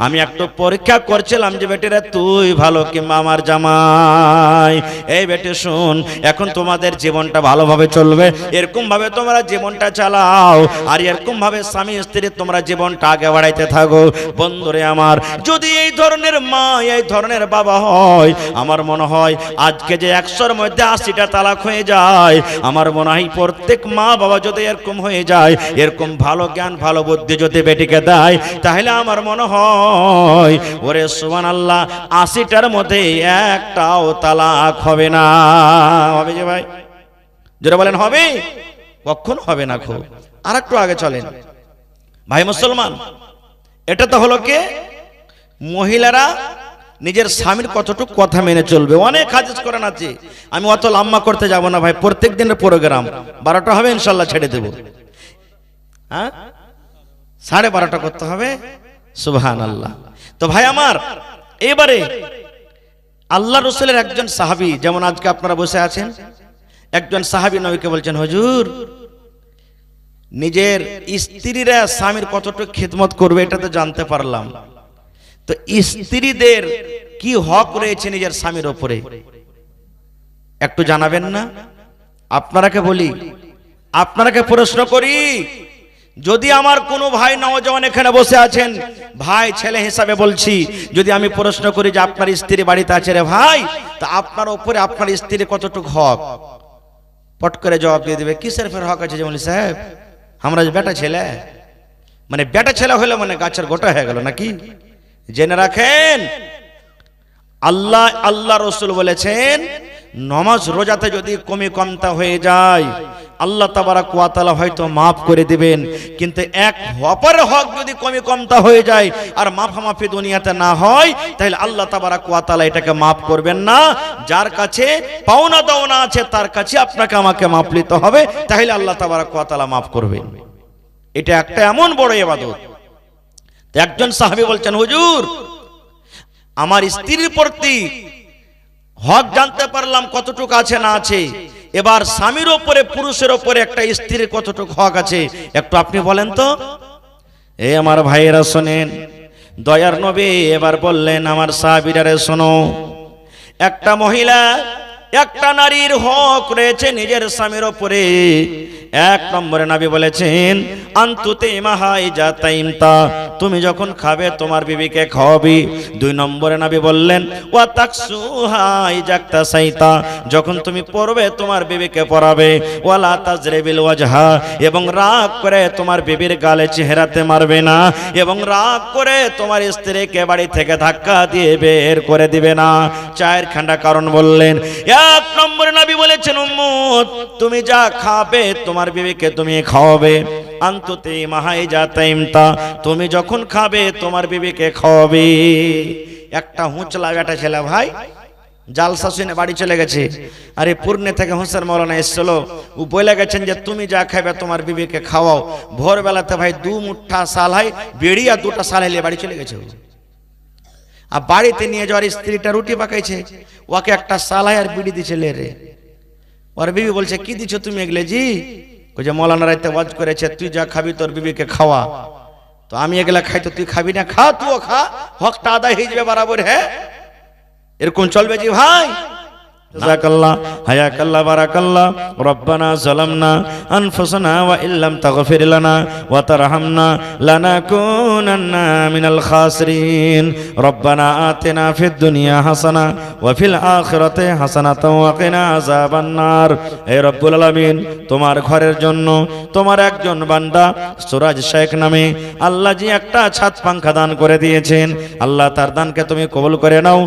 আমি একটু পরীক্ষা করছিলাম যে বেটিরা তুই ভালো কিংবা আমার জামাই। এই বেটি শুন, এখন তোমাদের জীবনটা ভালোভাবে চলবে, এরকম ভাবে তোমরা জীবনটা চালাও, আর এরকম ভাবে স্বামী স্ত্রী তোমরা জীবনটা আগে বাড়াইতে থাকো। বন্ধুরে আমার, যদি এই ধরনের মা, এই ধরনের বাবা হয়, আমার মনে হয় আজকে যে 100-র মধ্যে 80টা তালাক হয়ে যায়, আমার মনে হয় প্রত্যেক মা বাবা যদি এরকম হয়ে যায়, এরকম ভালো জ্ঞান ভালো বুদ্ধি যদি বেটিকে দেয়, তাহলে আমার মনে হয় ওরে সুবহানাল্লাহ, 80টার মধ্যে একটাও তালাক হবে না। হবে যে ভাই? যারা বলেন হবে, কখনো হবে না। খুব আর একটু আগে চলেন ভাই মুসলমান। এটা তো হলো কে, মহিলারা নিজের স্বামীর কতটুকু কথা মেনে চলবে। অনেক হাদিস কোরআন আছে, আমি অত লম্বা করতে যাব না ভাই, প্রত্যেক দিনের প্রোগ্রাম 12টা হবে, ইনশাল্লাহ ছেড়ে দেব। হ্যাঁ, 12:30 করতে হবে। সুবহানাল্লাহ। তো ভাই আমার, এবারে আল্লাহ রাসূলের একজন সাহাবী, যেমন আজকে আপনারা বসে আছেন, একজন সাহাবী নবীকে বলছেন, হুজুর, নিজের স্ত্রীরা স্বামীর কতটুকু খিদমত করবে এটা তো জানতে পারলাম, তো স্ত্রীদের কি হক রয়েছে নিজের স্বামীর উপরে একটু জানাবেন না? আপনারাকে বলি, আপনারাকে প্রশ্ন করি, যদি আমার কোনো ভাই নওজওয়ান এখানে বসে আছেন, ভাই ছেলে হিসাবে বলছি, যদি আমি প্রশ্ন করি যে আপনার স্ত্রী বাড়িতে আছে রে ভাই, তা আপনার উপরে আপনার স্ত্রীর কতটুকু হক, পট করে জবাব দিয়ে দেবে, কিসের ফের হক আছে? যেমন সাহেব, আমরা যে বেটা ছেলে, মানে বেটা ছেলে হলে মানে গাছের গোটা হয়ে গেল নাকি? জেনে রাখেন, আল্লাহ রসুল বলেছেন, নামাজ রোজাতে যদি কমতা হয়ে যায়, আল্লাহ তাবারাক ওয়া তাআলা হয়তো মাফ করে দিবেন, কিন্তু এক অপরের হক যদি কমতা হয়ে যায় আর মাফামাফি দুনিয়াতে না হয়, তাহলে আল্লাহ তাবারাক ওয়া তাআলা এটাকে মাফ করবেন না। যার কাছে পাওনা দাওনা আছে তার কাছে আপনাকে আমাকে মাফ নিতে হবে, তাহলে আল্লাহ তাবারাক ওয়া তাআলা মাফ করবেন। এটা একটা এমন বড় ইবাদত। একজন সাহাবী বলছেন, হুজুর, আমার স্ত্রীর প্রতি হক জানতে পারলাম কতটুকু আছে না আছে, এবার স্বামীর উপরে, পুরুষের উপরে একটা স্ত্রীর কতটুকু হক আছে একটু আপনি বলেন তো। এই আমার ভাইয়েরা শোনেন, দয়ার নবী এবার বললেন, আমার সাহাবীরা শোনো, একটা মহিলা, একটা নারীর হক রয়েছে নিজের স্বামীর উপরে। 1 নম্বরে নবী বলেছেন, আনতুতে মাহাই জাতাইমতা, তুমি যখন খাবে তোমার বিবিকে খাওয়াবি। 2 নম্বরে নবী বললেন, ওয়া তাকসুহাই জাকতা সাইতা, যখন তুমি পড়বে তোমার বিবিকে পড়াবে। ওয়ালা তাজরিবিল ওয়াজহা, এবং রাগ করে তোমার বিবির গালে চেহারাতে মারবে না, এবং রাগ করে তোমার স্ত্রীকে বাড়ি থেকে ধাক্কা দিয়ে বের করে দিবে না। 4খানা কারণ বললেন। 1 নম্বরে নবী বলেছেন, উম্মত, তুমি যা খাবে তোমার বিবিকে তুমি খাওয়াবে। আনতুতে মাহাই জাতাইমতা, তুমি যখন খাবে তোমার বিবিকে খাওয়াবে। একটা হুঁচলা বেটা ছেলে ভাই জালসা শুনে বাড়ি চলে গেছে, আরে পুরনে থেকে হুসেন মৌলানা এসেছিল, ও বলে গেছেন যে তুমি যা খাবে তোমার বিবিকে খাওয়াও। ভোরবেলাতে ভাই 2 মুঠা সাল হয় বেড়ি আর 2টা সাল এলে বাড়ি চলে গেছে। আর বাড়িতে নিয়ে যাওয়ার স্ত্রীটা রুটি পাকাইছে, ওকে একটা সালাই আর বিড়ি দিছে লে রে। ওর বিবি বলছে কি দিছো তুমি এগুলো জি? যে মৌলানা রাইতে ওয়াজ করেছে তুই যা খাবি তোর বিবিকে খাওয়া, তো আমি এগুলা খাই তো তুই খাবি না? খা, তুইও খা, হকটা আদায় হয়ে যাবে বরাবর। হ্যাঁ, এরকম চলবে জি ভাই? জাযাকাল্লাহ হায়াকাল্লাহ বারাকাল্লাহ। রব্বানা যালামনা আনফুসানা ওয়া ইল্লাম তাগফির লানা ওয়া তারহামনা লানাকুনান্না মিনাল খাসিরিন। রব্বানা আতিনা ফিদ দুনিয়া হাসানা ওয়া ফিল আখিরাতি হাসানাতাও ওয়া কিনা আযাবান নার। হে রব্বুল আলামিন, তোমার ঘরের জন্য তোমার একজন বান্দা সুরাজ শেখ নামে আল্লাহ জি একটা ছাদ পাঙ্খা দান করে দিয়েছেন, আল্লাহ তার দানকে তুমি কবুল করে নাও।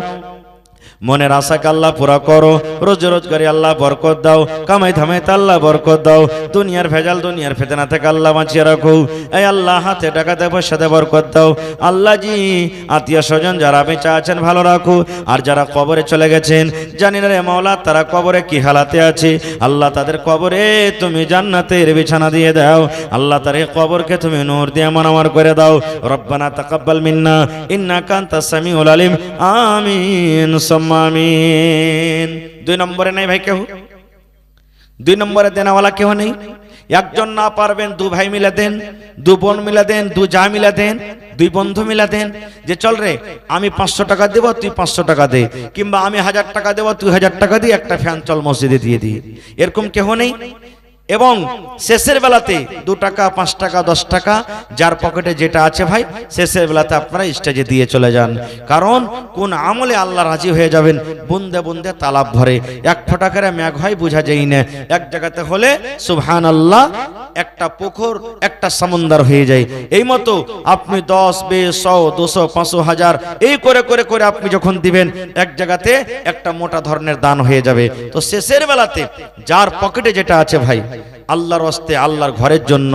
মনের আশাকে আল্লাহ পুরা করো, রোজ রোজগারি আল্লাহ বরকত দাও, কামাই ধামাইতে আল্লাহ বরকত দাও, দুনিয়ার ভেজাল দুনিয়ার ফিতনা থেকে আল্লাহ বাঁচিয়ে রাখো। এই আল্লাহ হাতে টাকাতে পয়সাতে বরকত দাও। আল্লাহ জি আত্মীয় স্বজন যারা বেঁচে আছেন ভালো রাখো, আর যারা কবরে চলে গেছেন জানি না রে মাওলা তারা কবরে কি হালাতে আছে, আল্লাহ তাদের কবরে তুমি জান্নাতের বিছানা দিয়ে দাও, আল্লাহ তার এই কবরকে তুমি নূর দিয়ে মানামার করে দাও। রব্বানা তাকাব্বাল মিন্না ইন্নাকা আনতাস সামিউল আলিম। আমিন আমিন। 2 নম্বরে নাই ভাই কেউ, 2 নম্বরে দেনাওয়ালা কেউ নেই। একজন না পারবেন 2 ভাই মিলে দেন, 2 বোন মিলে দেন, 2 যা মিলে দেন, 2 বন্ধু মিলে দেন, যে চল রে আমি 500 টাকা দেব তুই 500 টাকা দে, কিংবা আমি 1000 টাকা দেব তুই 1000 টাকা দিয়ে একটা ফ্যান চল মসজিদে দিয়ে দি। এরকম কেউ নেই। এবং শেষের বেলাতে 2 টাকা 5 টাকা 10 টাকা যার পকেটে যেটা আছে ভাই শেষের বেলাতে আপনারা স্টেজে দিয়ে চলে যান। কারণ কোন আমলে আল্লাহ রাজি হয়ে যাবেন, বুন্দে বুন্দে তালাব ভরে, 1 ফোঁটা করে মেঘ হয় বোঝা যায় না, এক জায়গাতে হলে সুবহানাল্লাহ একটা পুকুর একটা সমুদ্র হয়ে যায়। এই মতো আপনি 10 20 100 200 500 1000 এই করে করে করে আপনি যখন দিবেন এক জায়গাতে একটা মোটা ধরনের দান হয়ে যাবে। তো শেষের বেলাতে যার পকেটে যেটা আছে ভাই আল্লাহর ওয়াস্তে আল্লাহর ঘরের জন্য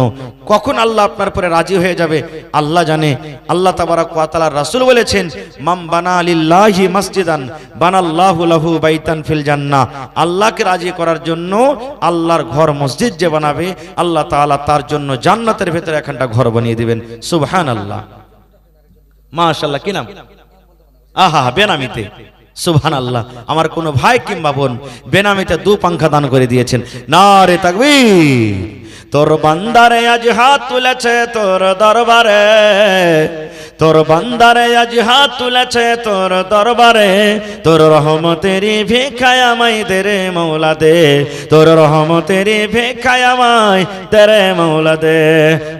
কখন আল্লাহ আপনার পরে রাজি হয়ে যাবে আল্লাহ জানে। আল্লাহ তাবারাক ওয়া তাআলা রাসূল বলেছেন, মান বানা লিল্লাহি মসজিদান বানাল্লাহু লাহু বাইতান ফিল জান্নাহ। আল্লাহকে রাজি করার জন্য আল্লাহর ঘর মসজিদ যে বানাবে আল্লাহ তাআলা তার জন্য জান্নাতের ভিতরে একটা ঘর বানিয়ে দিবেন। সুবহানাল্লাহ, মাশাআল্লাহ। কি নাম? আহা, বেনামিতে। সুবহানাল্লাহ। আমার কোন ভাই কিংবা বোন বেনামিতে 2 পাঙ্খা দান করে দিয়েছেন। নারে তাকবীর। তোর বান্দারে আজ হাত তুলেছে তোর দরবারে, তোর বান্দারে আজ হাত তুলেছে তোর দরবারে, তোর রহমতেরই ভিক্ষায় আমায় দে রে মওলা দে, তোর রহমতেরই ভিক্ষায় আমায় দে রে মওলা দে।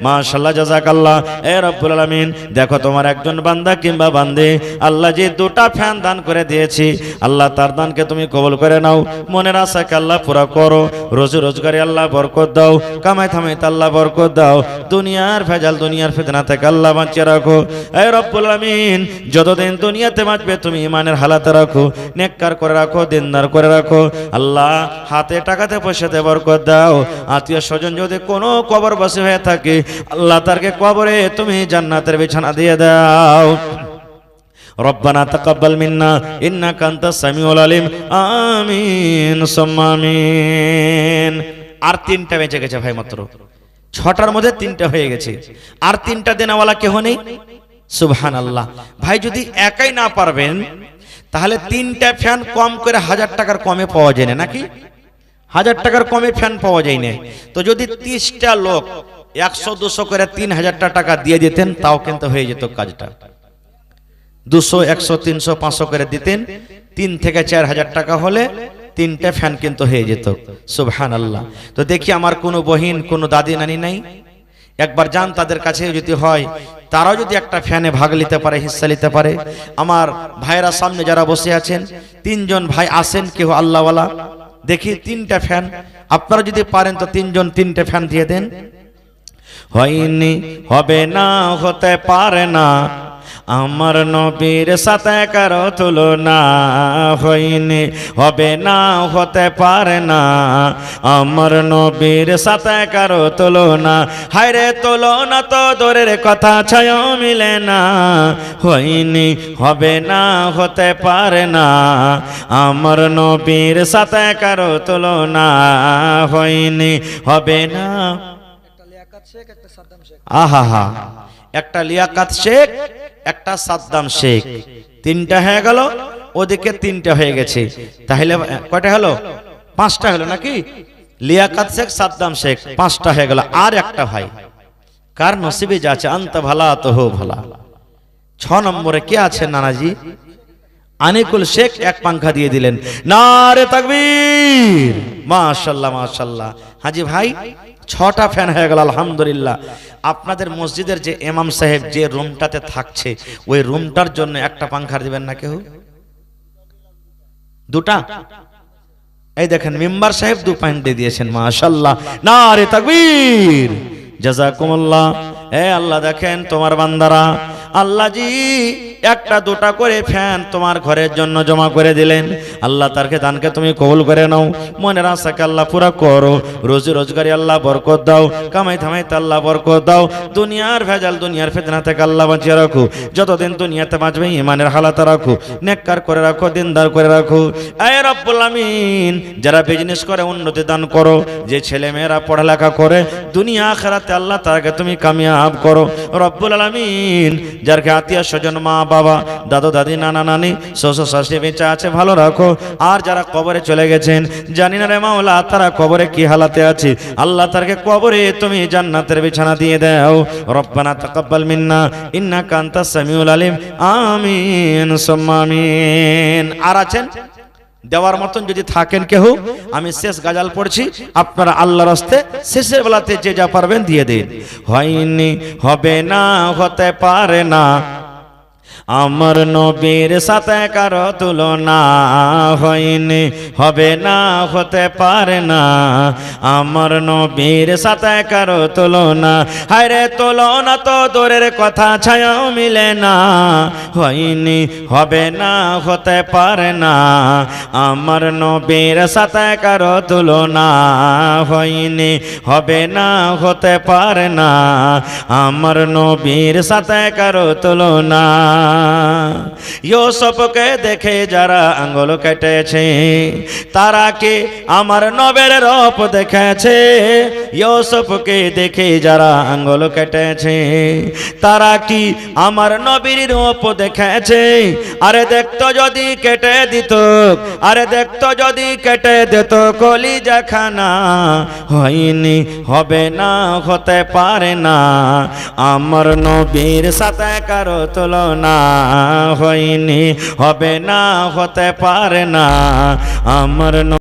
মাশাআল্লাহ, জাযাকাল্লাহ। এ রব্বুল আলামিন, দেখো তোমার একজন বান্দা কিংবা বান্দে আল্লাহ যে 2টা ফ্যান দান করে দিয়েছি, আল্লাহ তার দানকে তুমি কবুল করে নাও। মনের আশাকে আল্লাহ পুরা করো, রোজি রোজগারে আল্লাহ বরকত দাও, কামাই থামাইতে আল্লাহ বরকত দাও, দুনিয়ার ভেজাল দুনিয়ার ফিতনা থেকে আল্লাহ বাঁচিয়ে রাখো। এ রব্বুল আমিন, যতদিন দুনিয়াতে বাঁচবে তুমি ইমানের হালাতে রাখো, নেককার করে রাখো, দিনদার করে রাখো। আল্লাহ হাতে টাকাতে পয়সাতে বরকত দাও। আত্মীয় স্বজন যদি কোনো কবরবাসী হয়ে থাকে আল্লাহ তারকে কবরে তুমি জান্নাতের বিছানা দিয়ে দাও। রব্বানা তাকাব্বাল মিন্না ইন্নাকা আনতাস সামিউল আলিম। আমিন সুম্মা আমিন। আর 3টা বেঁচে গেছে ভাই, মাত্র 6টার মধ্যে 3টা হয়ে গেছে। আর 3টা দেনাওয়ালা কেউ নেই। সুবহানাল্লাহ। ভাই যদি একাই না পারবেন তাহলে 3টা ফ্যান কম করে 1000 টাকার কমে পাওয়া যায় না নাকি? 1000 টাকার কমে ফ্যান পাওয়া যায় না। তো যদি 30টা লোক 100 200 করে 3000 টাকা দিয়ে দিতেন তাও কিন্তু হয়ে যেত কাজটা। 200 100 300 500 করে দিতেন, 3 থেকে 4000 টাকা হলে 3টা ফ্যান কিন্তু হয়ে যেত। সুবহানাল্লাহ। তো দেখি আমার কোনো বহিন কোনো দাদি নানি নাই, একবার যান তাদের কাছে, যদি হয় তারাও যদি একটা ফ্যানে ভাগ নিতে পারে, হিস্সা নিতে পারে। আমার ভাইরা সামনে যারা বসে আছেন 3 জন ভাই আসেন, কেউ আল্লাহওয়ালা, দেখি 3টা ফ্যান আপনারা যদি পারেন তো 3 জন 3টে ফ্যান দিয়ে দেন। হয়নি, হবে না, হতে পারে না, আমার নবীর সাথে কারো তুলনা। হয়নি, হবে না, হতে পারে না, আমার নবীর সাথে কারো তুলনা। হায়রে তুলনা তো দূরের কথা, ছায় মিলে না। হয়নি, হবে না, হতে পারে না, আমার নবীর সাথে কারো তুলনা। হয়নি, হবে না। আহা হা, একটা লিয়াকাত শেখ একটা সাদ্দাম শেখ, তিনটা হয়ে গেল, ওদিকে তিনটা হয়ে গেছে, তাহলে কয়টা হলো? পাঁচটা হলো নাকি? লিয়াকাত শেখ, সাদ্দাম শেখ, পাঁচটা হয়ে গেল। আর একটা ভাই কার নসিবে যা আছে, আনতা ভালা তো হো ভালা। 6 নম্বরে কে আছে নানাজি? আনিকুল শেখ এক পাংখা দিয়ে দিলেন। নারে তাকবীর, মাশাআল্লাহ মাশাআল্লাহ। হাজি ভাই 6টা ফ্যান হয়ে গেল, আলহামদুলিল্লাহ। আপনাদের মসজিদের যে ইমাম সাহেব যে রুমটাতে থাকছে, ওই রুমটার জন্য একটা পাংখা দিবেন না কেউ? দুটা? এই দেখেন মেম্বার সাহেব 2 পয়েন্ট দিয়ে দিয়েছেন, মাশাআল্লাহ, নারে তাকবীর, জাযাকুমুল্লাহ। এ আল্লাহ, দেখেন তোমার বান্দারা, আল্লাহ জি একটা দুটা করে ফ্যান তোমার ঘরের জন্য জমা করে দিলেন। আল্লাহ তারকে দানকে তুমি কবুল করে নাও, মনের আশাকে আল্লাহ পুরা করো, রোজি রোজগারি আল্লাহ বরকত দাও, কামাই থামাইতে আল্লাহ বরকত দাও, দুনিয়ার ভেজাল দুনিয়ার ফিতনা থেকে আল্লাহ বাঁচিয়ে রাখো, যতদিন দুনিয়াতে বাঁচবে ইমানের হালাতে রাখো, নেককার করে রাখো, দিনদার করে রাখো। এ রব্বুল আমিন, যারা বিজনেস করে উন্নতি দান করো, যে ছেলে মেয়েরা পড়ালেখা করে দুনিয়া আখিরাতে আল্লাহ তাকে তুমি কামিয়াব করো রব্বুল আলামিন। যার আত্মীয় স্বজন, মা বাবা, দাদু দাদি, নানা নানি, শ্বশুর শাশুড়ি বেঁচে আছে, ভালো রাখো। আর যারা কবরে চলে গেছেন, জানি না রে মাওলা তারা কবরে কি হালাতে আছে, আল্লাহ তারকে কবরে তুমি জান্নাতের বিছানা দিয়ে দাও। রব্বানা তাকাব্বাল মিন্না ইন্নাকা আনতাস সামিউল আলিম, আমিন সুম্মা আমিন। আর আছেন দেওয়ার মতন যদি থাকেন কেউ, আমি শেষ গাজাল পড়ছি, আপনারা আল্লাহর রাস্তে শেষের বেলাতে যে যা পারবেন দিয়ে দিন। হয়নি, হবে না, হতে পারে না, আমার নবীর সাথে কারো তুলনা। হয়নি, হবে না, হতে পারে না, আমার নবীর সাথে কারো তুলনা। হায়রে তুলনা তো দূরের কথা, ছায়াও মিলে না। হয়নি, হবে না, হতে পারে না, আমার নবীর সাথে কারো তুলনা। হয়নি, হবে না, হতে পারে না, আমার নবীর সাথে কারো তুলনা। ইউসুফকে দেখে যারা আঙ্গুল কেটেছে, তারা কি আমার নবীর রূপ দেখেছে? ইউসুফকে দেখে যারা আঙ্গুল কেটেছে, তারা কি আমার নবীর রূপ দেখেছে? আরে দেখতো যদি কেটে দিত, আরে দেখতো যদি কেটে দিত কলিজা খানা। হয়নি, হবে না, হতে পারে না, আমার নবীর সাথে কারো তুলনা। হয়নি, হবে না, হতে পারে না, আমার